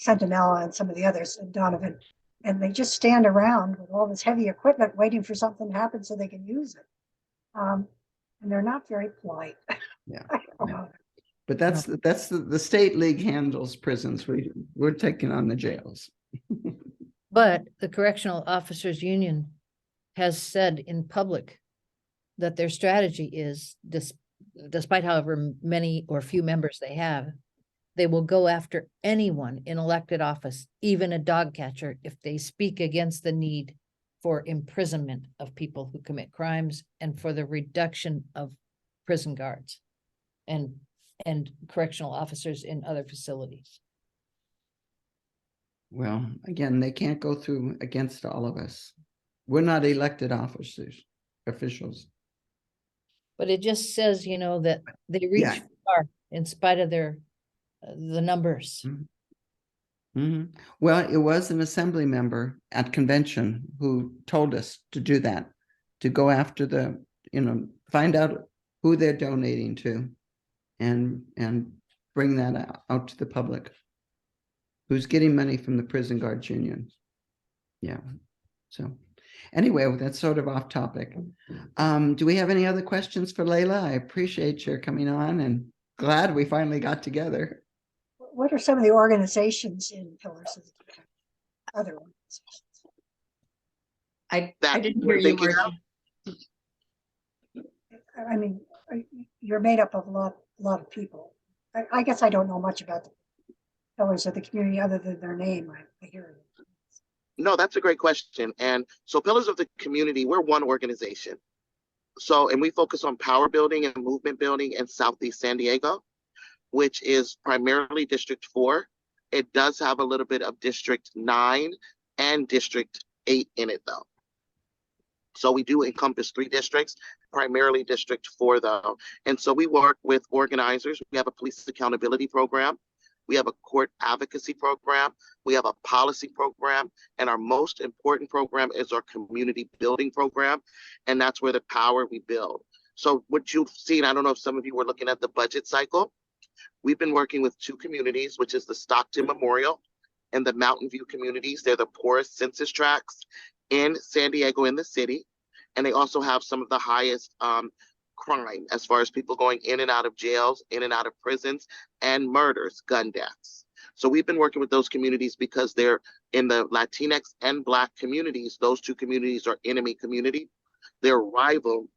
Centinela and some of the others, and Donovan, and they just stand around with all this heavy equipment waiting for something to happen so they can use it. And they're not very polite. Yeah. I don't know. but that's the state league handles prisons. We're taking on the jails. But the Correctional Officers Union has said in public that their strategy is, despite however many or few members they have, they will go after anyone in elected office, even a dog catcher, if they speak against the need for imprisonment of people who commit crimes and for the reduction of prison guards and correctional officers in other facilities. Well, again, they can't go through against all of us. We're not elected officials. But it just says, that they reach Yeah. far in spite of the numbers. Well, it was an assembly member at convention who told us to do that, to go after find out who they're donating to and bring that out to the public. Who's getting money from the prison guards union. Yeah. So anyway, that's sort of off topic. Do we have any other questions for Laila? I appreciate your coming on and glad we finally got together. What are some of the organizations in Pillars of the Community? Other organizations? I That didn't we're hear you, thinking Margie. I mean, you're made up of a lot of people. I guess I don't know much about the Pillars of the Community other than their name. I hear it. No, that's a great question. And so Pillars of the Community, we're one organization. So, and we focus on power building and movement building in Southeast San Diego. which is primarily District 4. It does have a little bit of District 9 and District 8 in it, though. So we do encompass 3 districts, primarily District 4, though. And so we work with organizers. We have a police accountability program. We have a court advocacy program. We have a policy program. And our most important program is our community building program. And that's where the power we build. So what you've seen, I don't know if some of you were looking at the budget cycle. We've been working with 2 communities, which is the Stockton Memorial and the Mountain View communities. They're the poorest census tracts in San Diego in the city. And they also have some of the highest crime as far as people going in and out of jails, in and out of prisons, and murders, gun deaths. So we've been working with those communities because they're in the Latinx and Black communities. Those 2 communities are enemy community. They're rival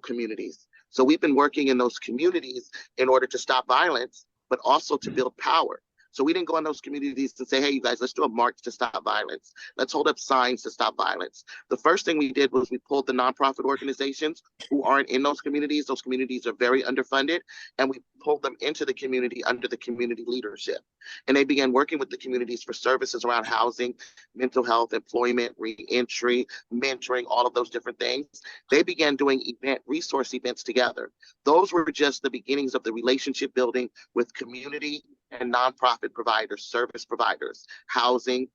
communities. So we've been working in those communities in order to stop violence, but also to build power. So we didn't go in those communities to say, hey, you guys, let's do a march to stop violence. Let's hold up signs to stop violence. The first thing we did was we pulled the nonprofit organizations who aren't in those communities. Those communities are very underfunded. And we pulled them into the community under the community leadership. And they began working with the communities for services around housing, mental health, employment, reentry, mentoring, all of those different things. They began doing resource events together. Those were just the beginnings of the relationship building with community and nonprofit providers, service providers, housing.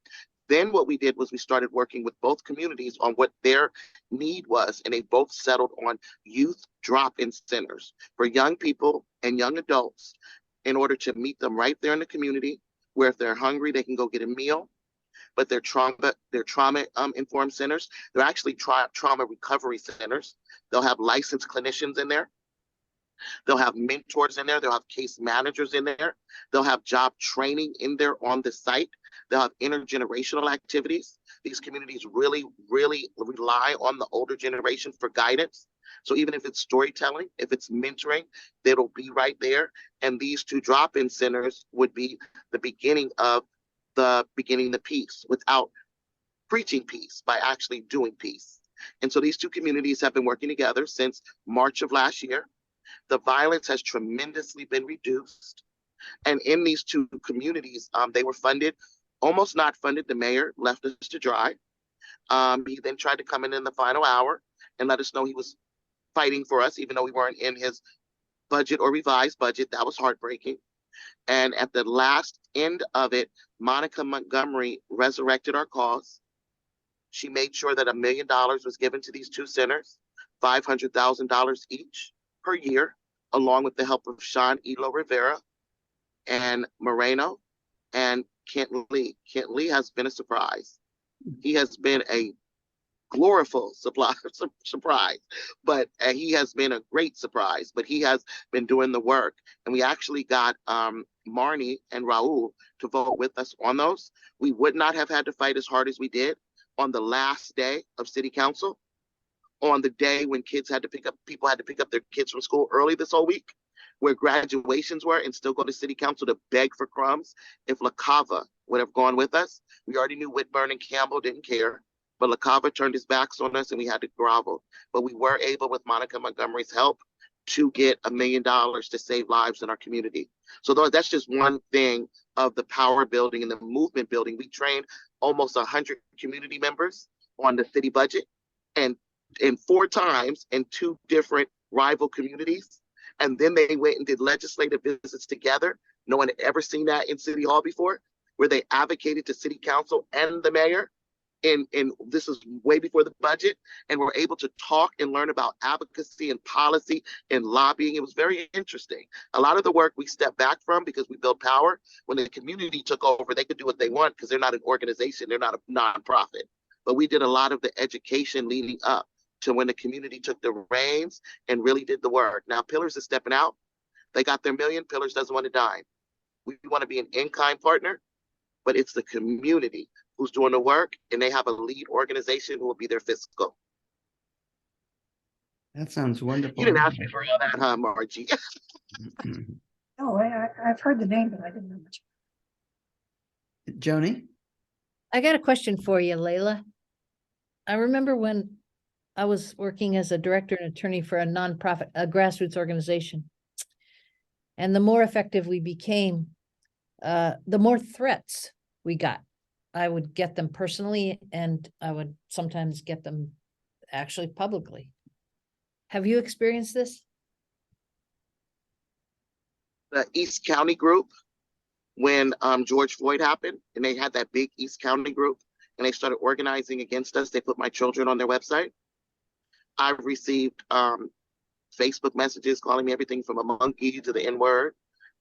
Then what we did was we started working with both communities on what their need was, and they both settled on youth drop-in centers for young people and young adults in order to meet them right there in the community, where if they're hungry, they can go get a meal. But they're trauma informed centers. They're actually trauma recovery centers. They'll have licensed clinicians in there. They'll have mentors in there. They'll have case managers in there. They'll have job training in there on the site. They'll have intergenerational activities. These communities really, really rely on the older generation for guidance. So even if it's storytelling, if it's mentoring, it'll be right there. And these 2 drop-in centers would be the beginning the peace without preaching peace, by actually doing peace. And so these 2 communities have been working together since March of last year. The violence has tremendously been reduced. And in these 2 communities, they were funded, almost not funded. The mayor left us to dry. He then tried to come in the final hour and let us know he was fighting for us, even though we weren't in his budget or revised budget. That was heartbreaking. And at the last end of it, Monica Montgomery resurrected our cause. She made sure that $1 million was given to these 2 centers, $500,000 each per year, along with the help of Sean Elo Rivera and Moreno and Kent Lee. Kent Lee has been a surprise. He has been a glorious surprise, but he has been a great surprise, but he has been doing the work. And we actually got Marnie and Raul to vote with us on those. We would not have had to fight as hard as we did on the last day of city council, on the day when people had to pick up their kids from school early this whole week, where graduations were, and still go to city council to beg for crumbs. If La Cava would have gone with us, we already knew Whitburn and Campbell didn't care, but La Cava turned his backs on us and we had to grovel. But we were able, with Monica Montgomery's help, to get $1 million to save lives in our community. So that's just one thing of the power building and the movement building. We trained almost 100 community members on the city budget, and 4 times in 2 different rival communities. And then they went and did legislative visits together. No one had ever seen that in City Hall before, where they advocated to city council and the mayor. And this is way before the budget. And we're able to talk and learn about advocacy and policy and lobbying. It was very interesting. A lot of the work we stepped back from because we built power. When the community took over, they could do what they want because they're not an organization. They're not a nonprofit. But we did a lot of the education leading up to when the community took the reins and really did the work. Now, Pillars is stepping out. They got their $1 million. Pillars doesn't want to dime. We want to be an in-kind partner, but it's the community who's doing the work, and they have a lead organization who will be their fiscal. That sounds wonderful. You didn't ask me for all that, huh, Margie? No, I've heard the name, but I didn't know much. Joni? I got a question for you, Laila. I remember when I was working as a director and attorney for a nonprofit, a grassroots organization. And the more effective we became, the more threats we got. I would get them personally, and I would sometimes get them actually publicly. Have you experienced this? The East County group, when George Floyd happened, and they had that big East County group, and they started organizing against us. They put my children on their website. I've received Facebook messages calling me everything from a monkey to the N-word,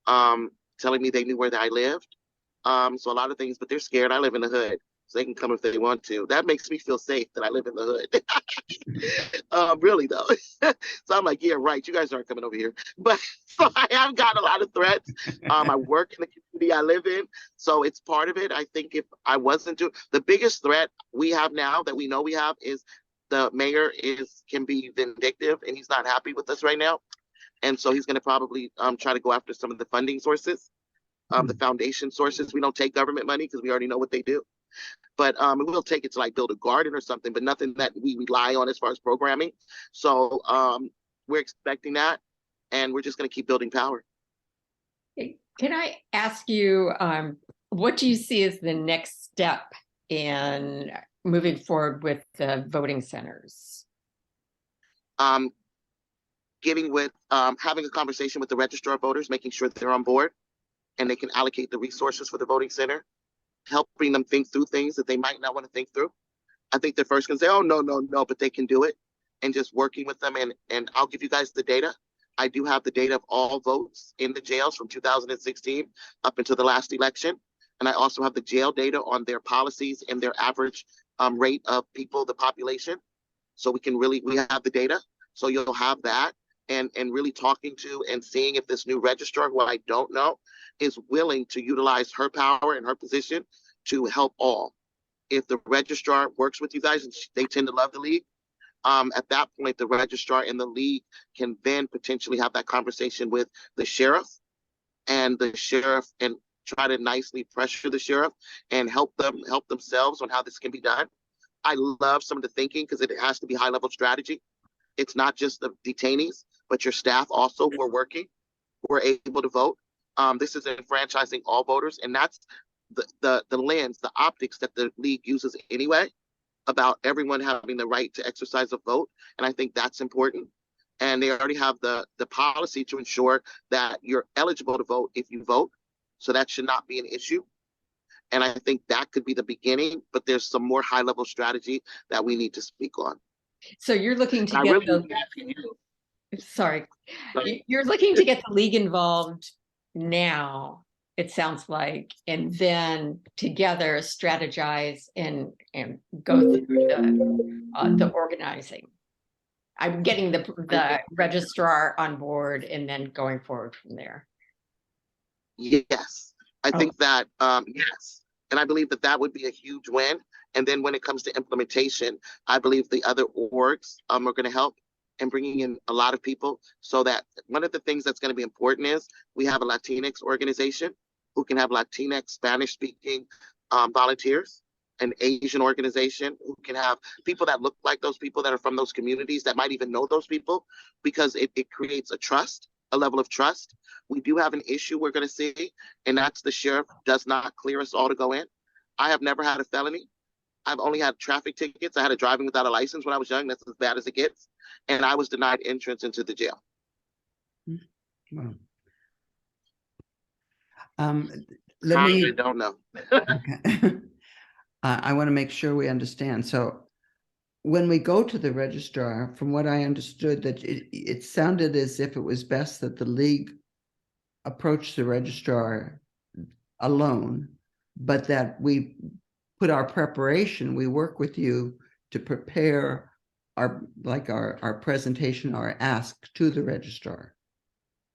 telling me they knew where I lived. So a lot of things, but they're scared. I live in the hood, so they can come if they want to. That makes me feel safe that I live in the hood. Really though. So I'm like, yeah, right. You guys aren't coming over here. But so I have gotten a lot of threats. I work in the community I live in, so it's part of it. I think if I wasn't doing, the biggest threat we have now that we know we have is the mayor can be vindictive, and he's not happy with us right now. And so he's going to probably try to go after some of the funding sources, the foundation sources. We don't take government money because we already know what they do. But we'll take it to like build a garden or something, but nothing that we rely on as far as programming. So we're expecting that, and we're just going to keep building power. Can I ask you, what do you see as the next step in moving forward with the voting centers? Getting with, having a conversation with the registrar of voters, making sure that they're on board and they can allocate the resources for the voting center, helping them think through things that they might not want to think through. I think they're first going to say, oh, no, no, no, but they can do it. And just working with them. And I'll give you guys the data. I do have the data of all votes in the jails from 2016 up until the last election. And I also have the jail data on their policies and their average rate of people, the population. So we have the data. So you'll have that. And really talking to and seeing if this new registrar, who I don't know, is willing to utilize her power and her position to help all. If the registrar works with you guys, and they tend to love the league, at that point, the registrar and the league can then potentially have that conversation with the sheriff, and try to nicely pressure the sheriff and help themselves on how this can be done. I love some of the thinking because it has to be high level strategy. It's not just the detainees, but your staff also who are working, who are able to vote. This is enfranchising all voters, and that's the lens, the optics that the league uses anyway, about everyone having the right to exercise a vote. And I think that's important. And they already have the policy to ensure that you're eligible to vote if you vote. So that should not be an issue. And I think that could be the beginning, but there's some more high level strategy that we need to speak on. So you're looking to You're looking to get the league involved now, it sounds like, and then together strategize and go through the organizing. I'm getting the registrar on board and then going forward from there. Yes, I think that, yes. And I believe that would be a huge win. And then when it comes to implementation, I believe the other orgs are going to help and bringing in a lot of people, so that one of the things that's going to be important is we have a Latinx organization who can have Latinx Spanish speaking volunteers, an Asian organization who can have people that look like those people that are from those communities that might even know those people, because it creates a level of trust. We do have an issue we're going to see, and that's the sheriff does not clear us all to go in. I have never had a felony. I've only had traffic tickets. I had a driving without a license when I was young. That's as bad as it gets. And I was denied entrance into the jail. Wow. I don't know. Okay. I want to make sure we understand. So when we go to the registrar, from what I understood, that it sounded as if it was best that the league approach the registrar alone, but that we put our preparation, we work with you to prepare our presentation, our ask to the registrar.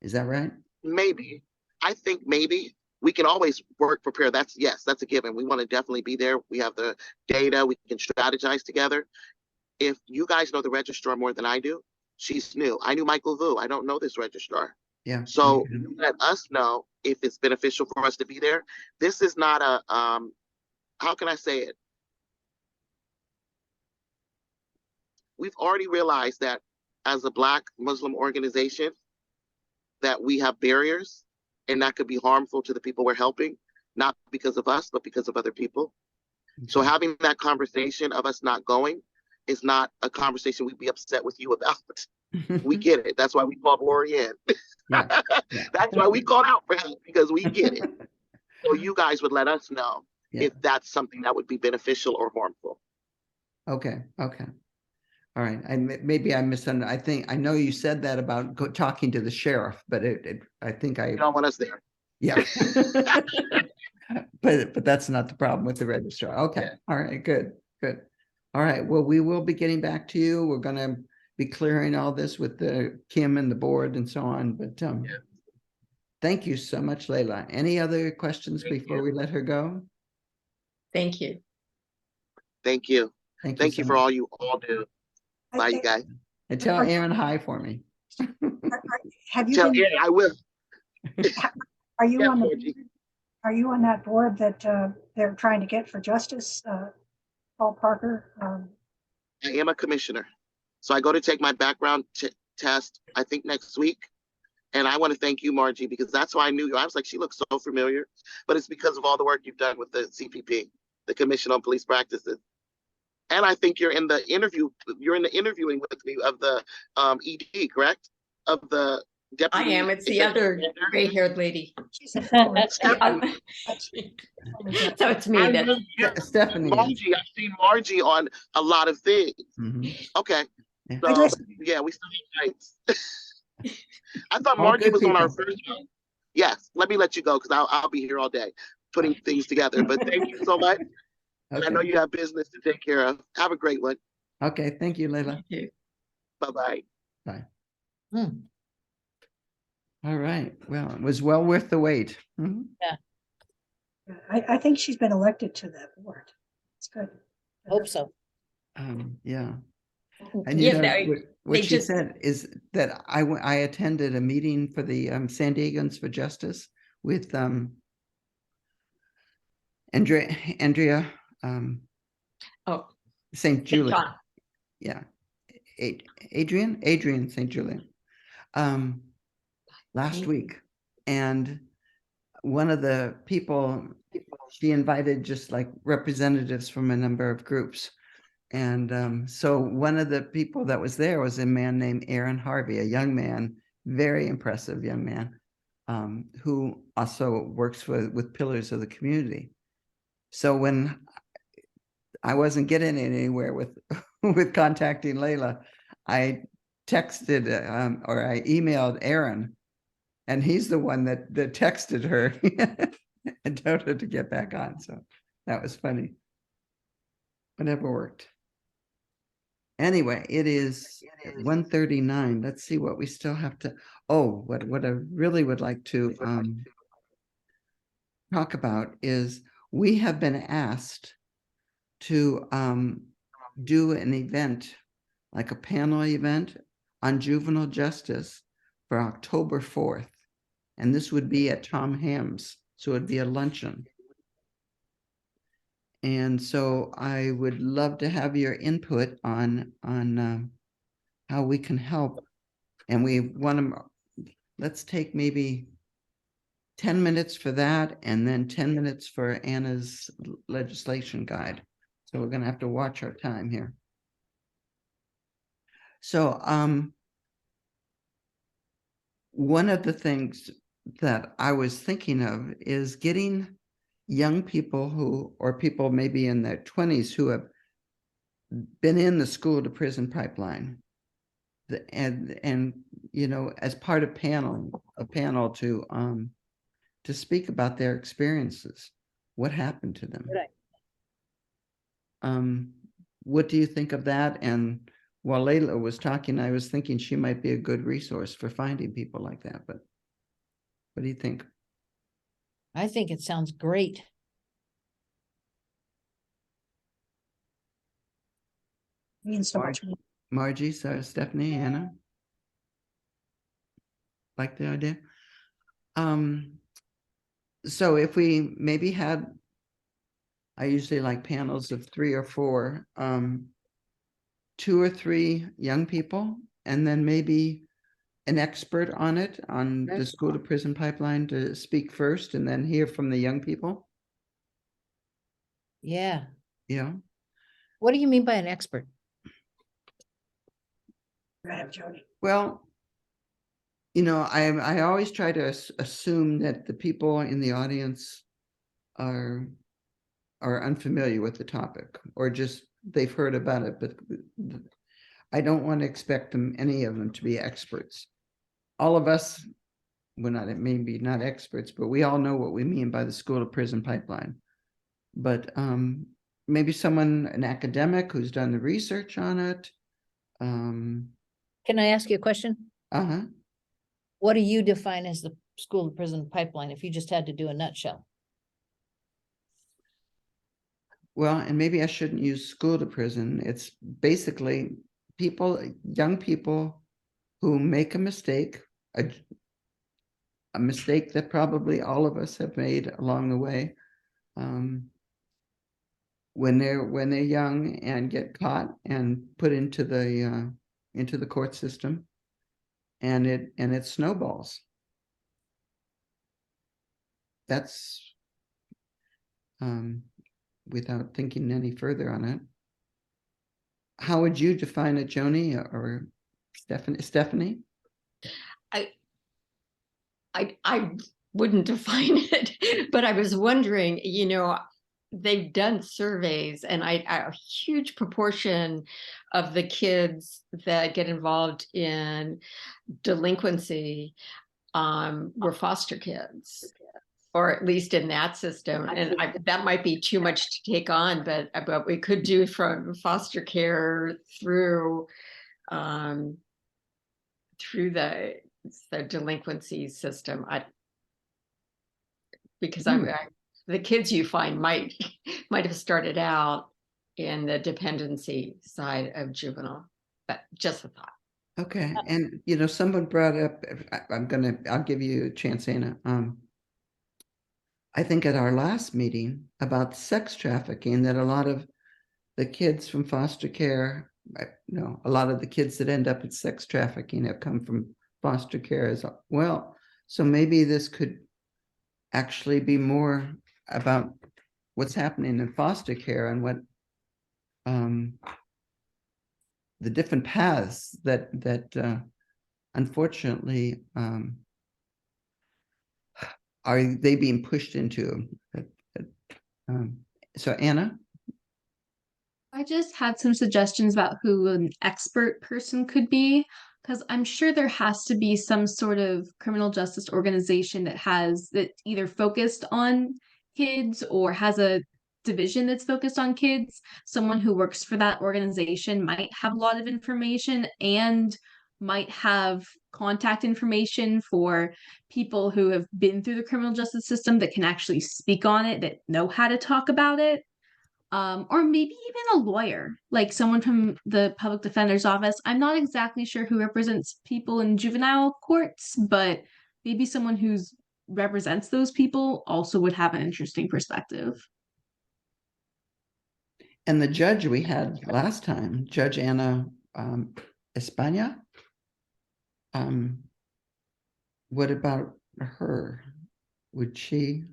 Is that right? Maybe. I think maybe we can always prepare. That's a given. We want to definitely be there. We have the data. We can strategize together. If you guys know the registrar more than I do, she's new. I knew Michael Vu. I don't know this registrar. Yeah. So let us know if it's beneficial for us to be there. This is not a, how can I say it? We've already realized that as a Black Muslim organization, that we have barriers, and that could be harmful to the people we're helping, not because of us, but because of other people. So Okay. having that conversation of us not going is not a conversation we'd be upset with you about. We get it. That's why we called Lori in. Yeah, yeah. That's why we called out for help, because we get it. So you guys would let us know Yeah. if that's something that would be beneficial or harmful. Okay, okay. All right, maybe I misunderstood. I think, I know you said that about talking to the sheriff, but I think You don't want us there. yeah. But that's not the problem with the registrar. Okay, Yeah. all right, good, good. All right, well, we will be getting back to you. We're gonna be clearing all this with the Kim and the board and so on, but thank you so much, Laila. Any other questions before we let her go? Thank you. Thank you. Thank Thank you so for much. all you all do. Bye, you guys. And tell Aaron hi for me. Have you Tell been, Aaron I will. are you Yeah, on the, Georgie. are you on that board that they're trying to get for justice? Paul Parker? I am a commissioner. So I go to take my background test, I think next week. And I want to thank you, Margie, because that's why I knew you. I was like, she looks so familiar, but it's because of all the work you've done with the CPP, the Commission on Police Practices. And I think you're in the interviewing with me of the ED, correct? Of the I deputy. am. It's the other gray-haired lady. She's a former. Stephanie. So it's me that. Stephanie. Margie, I've seen Margie on a lot of things. Mhm. Okay. Yeah. So yeah, we still have nights. I thought All Margie good was on our people. first one. Yes, let me let you go because I'll be here all day putting things together. But thank you so much. And I know Okay, you have business to take care of. Have a great one. okay, thank you, Laila. Thank you. Bye-bye. Bye. Hmm. All right, well, it was well worth the wait. Mhm. I think she's been elected to that board. It's good. Hope so. Yeah. And you Yeah, know, they what she just- said is that I attended a meeting for the San Diegans for Justice with Andrea Oh, St. Julian. John. Yeah. Adrian St. Julian. Last week. And one of the people, she invited just like representatives from a number of groups. And so one of the people that was there was a man named Aaron Harvey, a young man, very impressive young man, who also works with Pillars of the Community. So when I wasn't getting anywhere with with contacting Laila, I texted or I emailed Aaron, and he's the one that texted her and told her to get back on. So that was funny. Whatever worked. Anyway, it is 1:39. Let's see what we still have to. Oh, what I really would like to talk about is we have been asked to do an event, like a panel event on juvenile justice for October 4th. And this would be at Tom Ham's. So it'd be a luncheon. And so I would love to have your input on how we can help. And we want to, let's take maybe 10 minutes for that and then 10 minutes for Anna's legislation guide. So we're going to have to watch our time here. So one of the things that I was thinking of is getting young people who, or people maybe in their 20s who have been in the school to prison pipeline, and you know, as part of a panel to speak about their experiences, what happened to them. Right. What do you think of that? And while Laila was talking, I was thinking she might be a good resource for finding people like that. But what do you think? I think it sounds great. Means so much more. Margie, Sarah, Stephanie, Anna, like the idea? So if we maybe had, I usually like panels of 3 or 4, 2 or 3 young people, and then maybe an expert on it, on the school to prison pipeline, to speak first and then hear from the young people? Yeah. Yeah. What do you mean by an expert? Madam Jody. Well, I always try to assume that the people in the audience are unfamiliar with the topic, or just they've heard about it, but I don't want to expect any of them to be experts. All of us, we're not, maybe not experts, but we all know what we mean by the school to prison pipeline. But maybe someone, an academic who's done the research on it. Can I ask you a question? Uh-huh. What do you define as the school to prison pipeline if you just had to do a nutshell? Well, and maybe I shouldn't use school to prison. It's basically young people who make a mistake, a mistake that probably all of us have made along the way. When they're young and get caught and put into the court system, and it snowballs. That's without thinking any further on it. How would you define it, Joni or Stephanie? I wouldn't define it, but I was wondering, they've done surveys, and a huge proportion of the kids that get involved in delinquency were foster kids, or at least in that system. And that might be too much to take on, but we could do from foster care through the delinquency system. Because the kids you find might have started out in the dependency side of juvenile, but just a thought. Okay, and someone brought up. I'll give you a chance, Anna. I think at our last meeting about sex trafficking, that a lot of the kids from foster care, a lot of the kids that end up in sex trafficking have come from foster care as well. So maybe this could actually be more about what's happening in foster care and what the different paths that unfortunately are they being pushed into. So Anna? I just had some suggestions about who an expert person could be, because I'm sure there has to be some sort of criminal justice organization that either focused on kids or has a division that's focused on kids. Someone who works for that organization might have a lot of information and might have contact information for people who have been through the criminal justice system that can actually speak on it, that know how to talk about it. Or maybe even a lawyer, like someone from the public defender's office. I'm not exactly sure who represents people in juvenile courts, but maybe someone who represents those people also would have an interesting perspective. And the judge we had last time, Judge Anna España, what about her? Would she?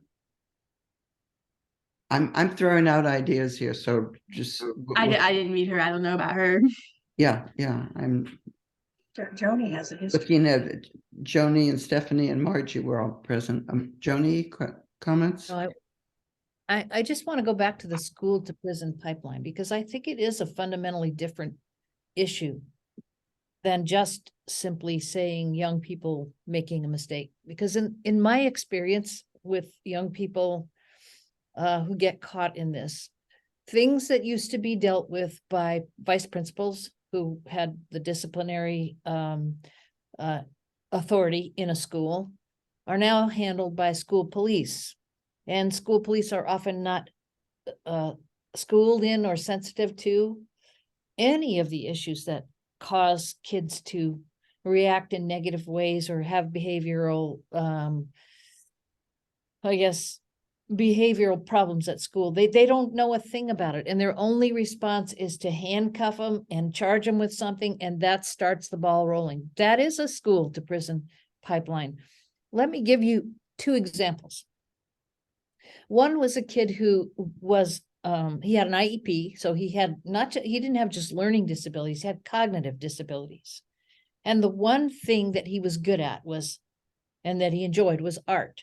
I'm throwing out ideas here, so just I didn't meet her. I don't know about her. yeah. I'm Joni has a history. looking at Joni and Stephanie and Margie were all present. Joni, comments? No, I just want to go back to the school to prison pipeline, because I think it is a fundamentally different issue than just simply saying young people making a mistake. Because in my experience with young people who get caught in this, things that used to be dealt with by vice principals who had the disciplinary authority in a school are now handled by school police. And school police are often not schooled in or sensitive to any of the issues that cause kids to react in negative ways or have behavioral, behavioral problems at school. They don't know a thing about it. And their only response is to handcuff them and charge them with something. And that starts the ball rolling. That is a school to prison pipeline. Let me give you 2 examples. One was a kid who was, he had an IEP. So he had he didn't have just learning disabilities, he had cognitive disabilities. And the one thing that he was good at was, and that he enjoyed, was art.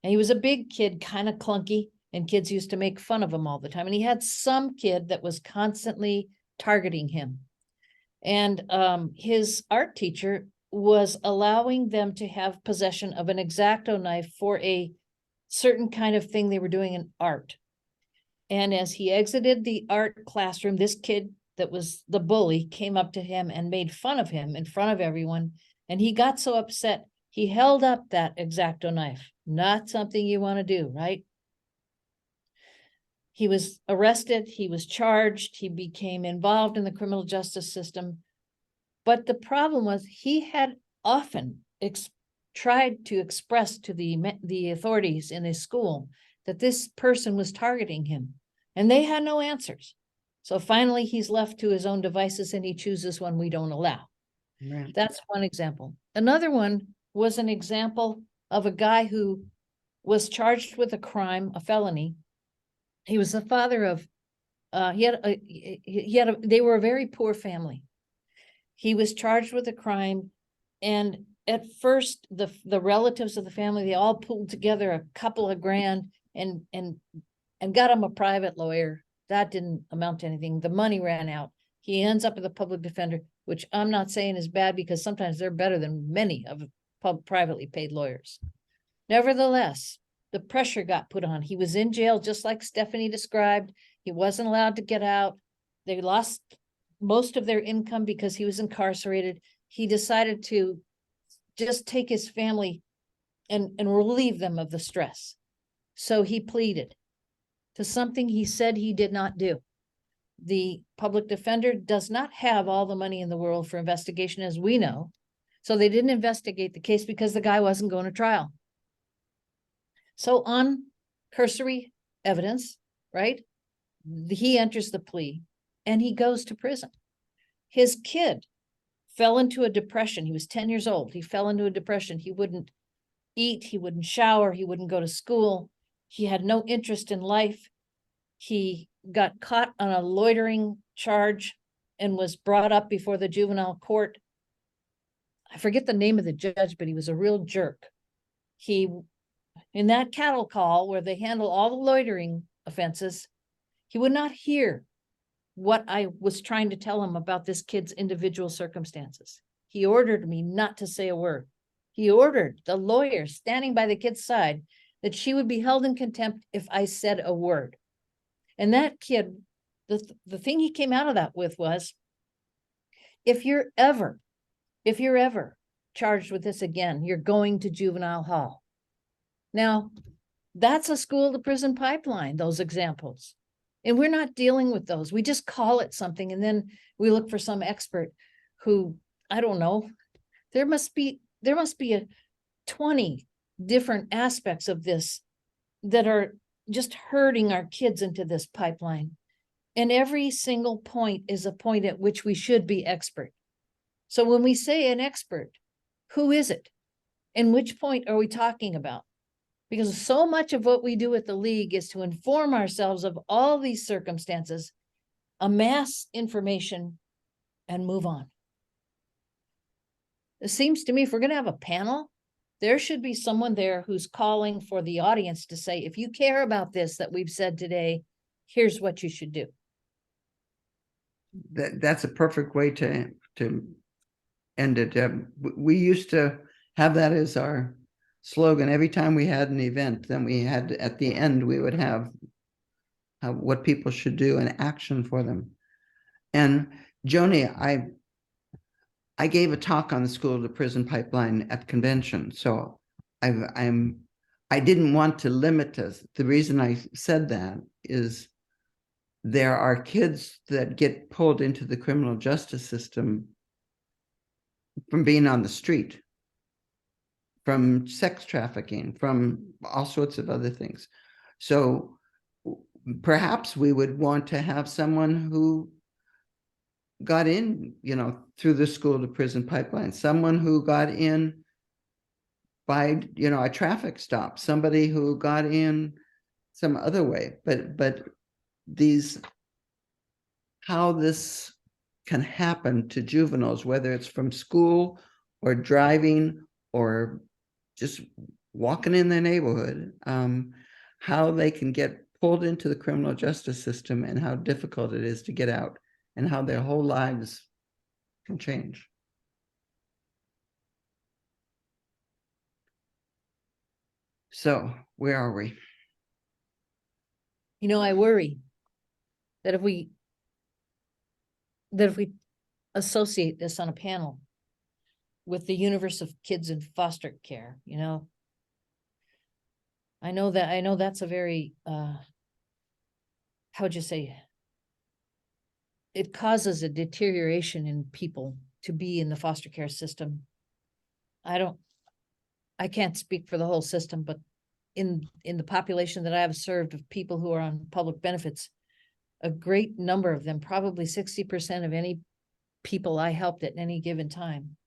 And he was a big kid, kind of clunky, and kids used to make fun of him all the time. And he had some kid that was constantly targeting him. And his art teacher was allowing them to have possession of an X-Acto knife for a certain kind of thing they were doing in art. And as he exited the art classroom, this kid that was the bully came up to him and made fun of him in front of everyone. And he got so upset, he held up that X-Acto knife. Not something you want to do, right? He was arrested, he was charged, he became involved in the criminal justice system. But the problem was he had often tried to express to the authorities in his school that this person was targeting him, and they had no answers. So finally, he's left to his own devices, and he chooses one we don't allow. Right. That's one example. Another one was an example of a guy who was charged with a crime, a felony. He was the father of, they were a very poor family. He was charged with a crime, and at first the relatives of the family, they all pulled together a couple of grand and got him a private lawyer. That didn't amount to anything. The money ran out. He ends up with a public defender, which I'm not saying is bad, because sometimes they're better than many of privately paid lawyers. Nevertheless, the pressure got put on. He was in jail, just like Stephanie described. He wasn't allowed to get out. They lost most of their income because he was incarcerated. He decided to just take his family and relieve them of the stress. So he pleaded to something he said he did not do. The public defender does not have all the money in the world for investigation, as we know. So they didn't investigate the case because the guy wasn't going to trial. So on cursory evidence, right, he enters the plea and he goes to prison. His kid fell into a depression. He was 10 years old. He fell into a depression. He wouldn't eat. He wouldn't shower. He wouldn't go to school. He had no interest in life. He got caught on a loitering charge and was brought up before the juvenile court. I forget the name of the judge, but he was a real jerk. He, in that cattle call where they handle all the loitering offenses, he would not hear what I was trying to tell him about this kid's individual circumstances. He ordered me not to say a word. He ordered the lawyer standing by the kid's side that she would be held in contempt if I said a word. And that kid, the thing he came out of that with was, if you're ever charged with this again, you're going to juvenile hall. Now, that's a school to prison pipeline, those examples. And we're not dealing with those. We just call it something, and then we look for some expert who, I don't know, there must be 20 different aspects of this that are just herding our kids into this pipeline. And every single point is a point at which we should be expert. So when we say an expert, who is it? And which point are we talking about? Because so much of what we do at the league is to inform ourselves of all these circumstances, amass information, and move on. It seems to me if we're going to have a panel, there should be someone there who's calling for the audience to say, if you care about this that we've said today, here's what you should do. That's a perfect way to end it. We used to have that as our slogan. Every time we had an event, then we had, at the end, we would have what people should do and action for them. And Joni, I gave a talk on the school to prison pipeline at convention. So I didn't want to limit us. The reason I said that is there are kids that get pulled into the criminal justice system from being on the street, from sex trafficking, from all sorts of other things. So perhaps we would want to have someone who got in, through the school to prison pipeline, someone who got in by, a traffic stop, somebody who got in some other way, but how this can happen to juveniles, whether it's from school or driving or just walking in their neighborhood, how they can get pulled into the criminal justice system and how difficult it is to get out and how their whole lives can change. So where are we? I worry that if we associate this on a panel with the universe of kids in foster care, I know that's a very, how would you say? It causes a deterioration in people to be in the foster care system. I can't speak for the whole system, but in the population that I have served of people who are on public benefits, a great number of them, probably 60% of any people I helped at any given time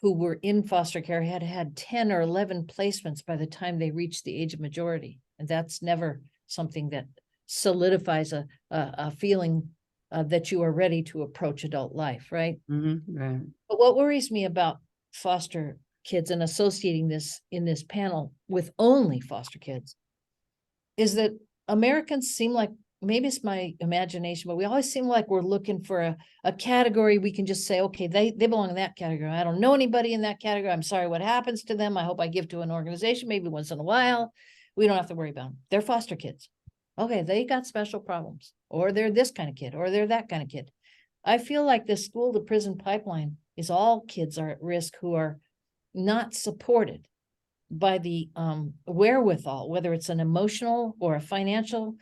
who were in foster care had 10 or 11 placements by the time they reached the age of majority. And that's never something that solidifies a feeling that you are ready to approach adult life, right? Right. But what worries me about foster kids and associating this in this panel with only foster kids is that Americans seem like, maybe it's my imagination, but we always seem like we're looking for a category we can just say, okay, they belong in that category. I don't know anybody in that category. I'm sorry what happens to them. I hope I give to an organization maybe once in a while. We don't have to worry about them. They're foster kids. Okay, they got special problems, or they're this kind of kid, or they're that kind of kid. I feel like the school to prison pipeline is all kids are at risk who are not supported by the wherewithal, whether it's an emotional or a financial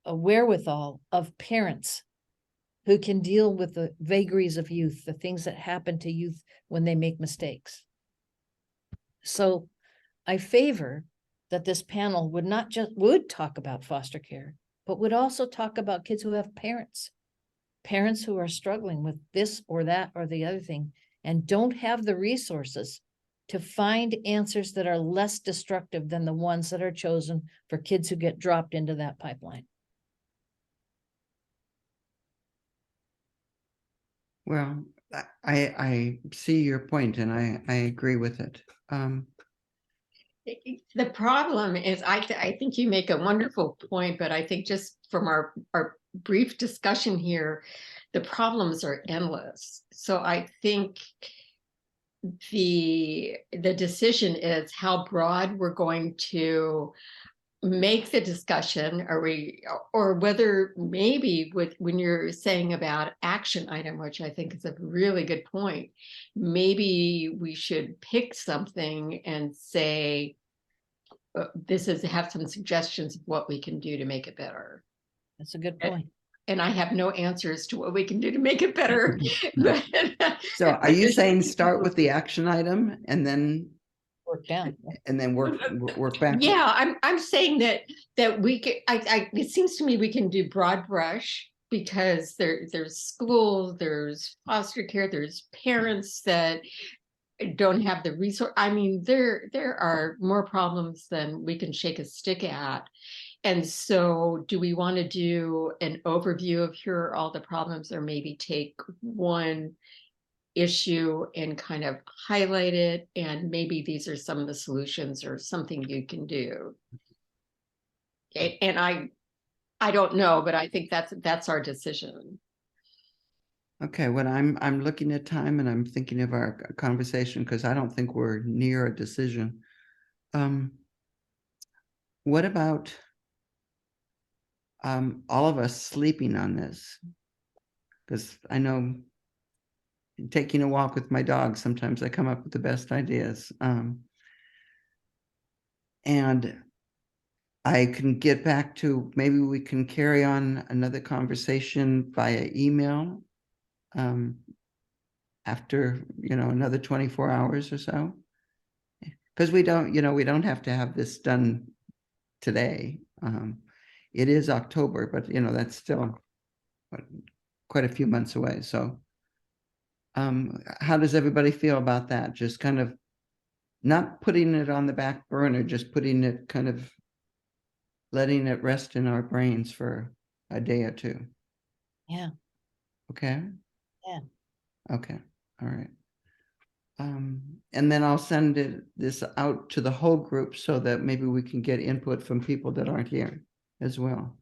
wherewithal of parents who can deal with the vagaries of youth, the things that happen to youth when they make mistakes. So I favor that this panel would talk about foster care, but would also talk about kids who have parents who are struggling with this or that or the other thing and don't have the resources to find answers that are less destructive than the ones that are chosen for kids who get dropped into that pipeline. Well, I see your point and I agree with it. The problem is, I think you make a wonderful point, but I think just from our brief discussion here, the problems are endless. So I think the decision is how broad we're going to make the discussion, or whether maybe when you're saying about action item, which I think is a really good point, maybe we should pick something and say, have some suggestions of what we can do to make it better. That's a good point. And I have no answers to what we can do to make it better. But So are you saying start with the action item and then Work down. work back? Yeah, I'm saying that we can. It seems to me we can do broad brush because there's schools, there's foster care, there's parents that don't have the resource. I mean, there are more problems than we can shake a stick at. And so do we want to do an overview of here are all the problems, or maybe take one issue and kind of highlight it, and maybe these are some of the solutions or something you can do? And I don't know, but I think that's our decision. Okay, when I'm looking at time and I'm thinking of our conversation, because I don't think we're near a decision. What about all of us sleeping on this? Because I know taking a walk with my dog, sometimes I come up with the best ideas. And I can get back to, maybe we can carry on another conversation via email after, another 24 hours or so. Because we don't have to have this done today. It is October, but you know, that's still quite a few months away. So how does everybody feel about that? Just kind of not putting it on the back burner, just putting it kind of letting it rest in our brains for a day or two. Yeah. Okay. Yeah. Okay. All right. And then I'll send this out to the whole group so that maybe we can get input from people that aren't here as well.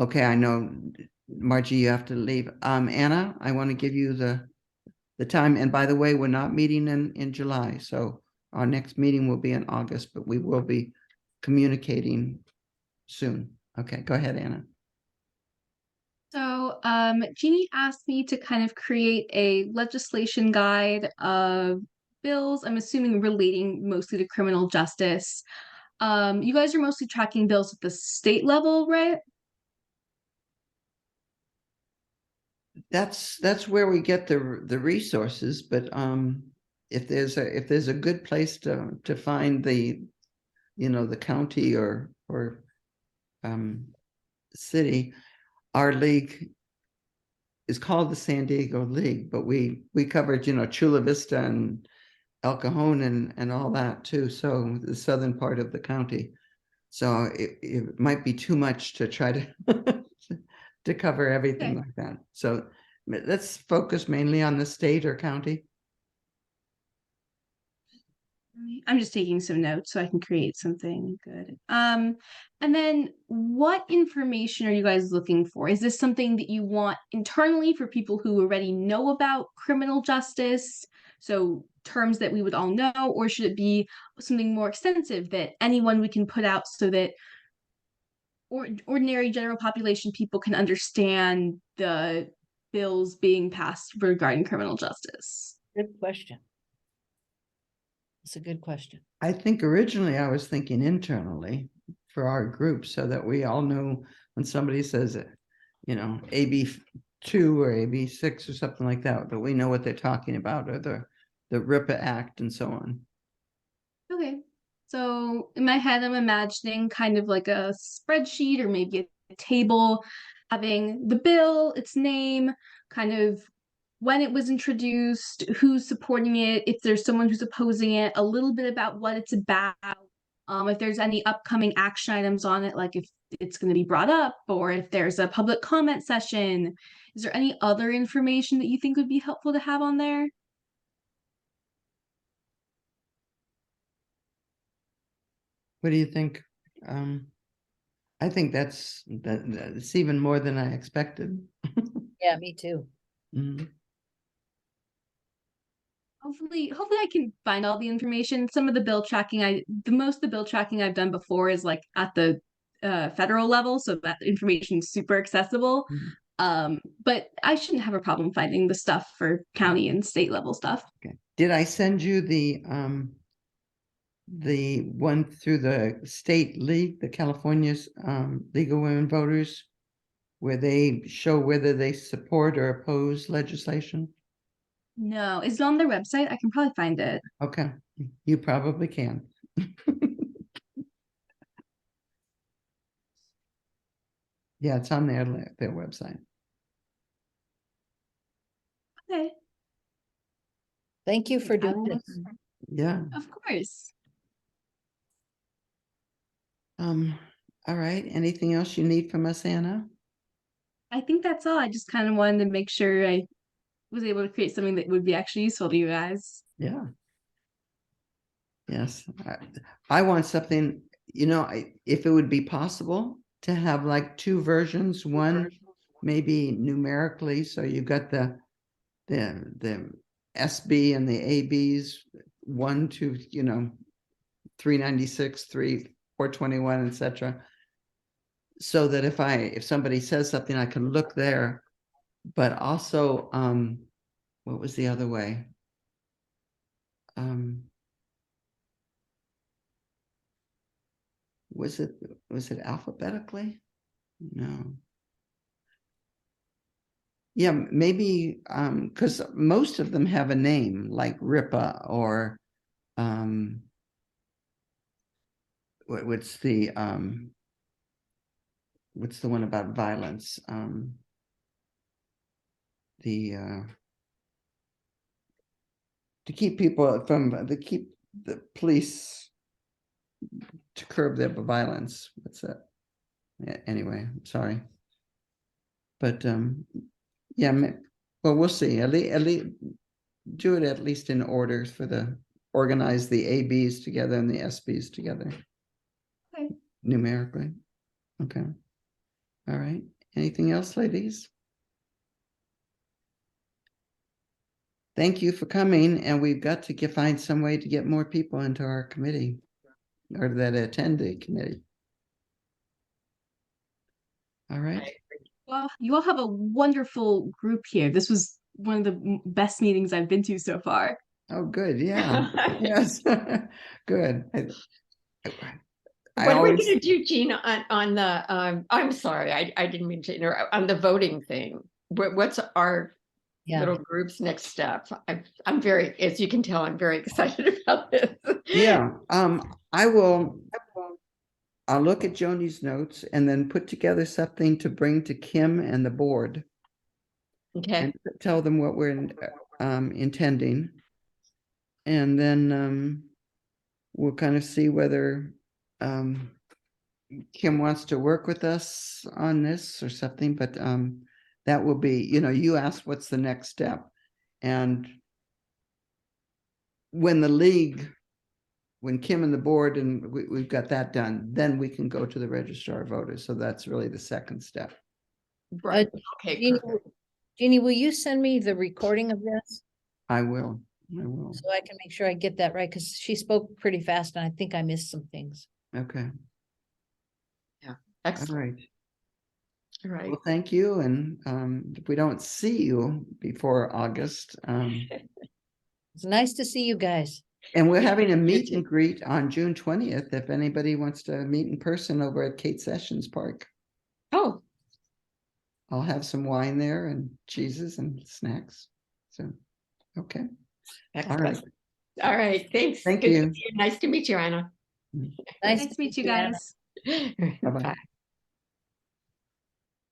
Okay, I know, Margie, you have to leave. Anna, I want to give you the time. And by the way, we're not meeting in July, so our next meeting will be in August, but we will be communicating soon. Okay, go ahead, Anna. So, Jeannie asked me to kind of create a legislation guide of bills, I'm assuming relating mostly to criminal justice. You guys are mostly tracking bills at the state level, right? That's where we get the resources, but if there's a good place to find the, you know, the county or city, our league is called the San Diego League, but we covered, you know, Chula Vista and El Cajon and all that too. So the southern part of the county. So it might be too much to try to to cover everything Okay. like that. So let's focus mainly on the state or county. I'm just taking some notes so I can create something good. And then what information are you guys looking for? Is this something that you want internally for people who already know about criminal justice? So terms that we would all know, or should it be something more extensive that anyone we can put out so that ordinary general population people can understand the bills being passed regarding criminal justice? Good question. It's a good question. I think originally I was thinking internally for our group so that we all know when somebody says, you know, AB2 or AB6 or something like that, that we know what they're talking about, or the RIPA Act and so on. Okay. So in my head, I'm imagining kind of like a spreadsheet or maybe a table having the bill, its name, kind of when it was introduced, who's supporting it, if there's someone who's opposing it, a little bit about what it's about, if there's any upcoming action items on it, like if it's going to be brought up or if there's a public comment session. Is there any other information that you think would be helpful to have on there? What do you think? I think that's even more than I expected. Yeah, me too. Mhm. Hopefully I can find all the information. Some of the bill tracking most of the bill tracking I've done before is like at the federal level, so that information is super accessible. But I shouldn't have a problem finding the stuff for county and state level stuff. Okay. Did I send you the one through the state league, the California's League of Women Voters, where they show whether they support or oppose legislation? No, is it on their website? I can probably find it. Okay, you probably can. Yeah, it's on their website. Okay, Thank you for doing I'll- this. Yeah. of course. All right. Anything else you need from us, Anna? I think that's all. I just kind of wanted to make sure I was able to create something that would be actually useful to you guys. Yeah. Yes. I want something, you know, if it would be possible to have like two versions, one maybe numerically, so you've got the SB and the ABs, 1 to, you know, 396, 421, etc. So that if somebody says something, I can look there, but also, what was the other way? Was it alphabetically? No. Yeah, maybe because most of them have a name like RIPA or what's the one about violence? To keep people keep the police to curb their violence. What's that? Yeah, anyway, sorry. But yeah, well, we'll see. At least do it at least in order for organize the ABs together and the SBs together. Okay. Numerically. Okay. All right. Anything else, ladies? Thank you for coming, and we've got to find some way to get more people into our committee or that attend the committee. All right. Well, you all have a wonderful group here. This was one of the best meetings I've been to so far. Oh, good. Yeah. Yes. Good. I What are we always, gonna do, Gina, on the, I'm sorry, I didn't mean to interrupt, on the voting thing? What's our Yeah. little group's next step? I'm very, as you can tell, I'm very excited about this. yeah. I'll look at Joni's notes and then put together something to bring to Kim and the board Okay, and tell them what we're intending. And then we'll kind of see whether Kim wants to work with us on this or something, but that will be, you asked what's the next step. And when Kim and the board and we've got that done, then we can go to the registrar of voters. So that's really the second step. right, okay, perfect. Jeannie, will you send me the recording of this I will. so I can make sure I get that right? Because she spoke pretty fast and I think I missed some things. Okay. All Excellent, right. all right. Well, thank you. And if we don't see you before August, It's nice to see you guys. and we're having a meet and greet on June 20th, if anybody wants to meet in person over at Kate Sessions Park. Oh, I'll have some wine there and cheeses and snacks. So, okay. excellent. All right, thanks. Thank Good to you. see you. Nice to meet you, Anna. Nice Nice to meet you Anna. guys. Bye-bye. Bye.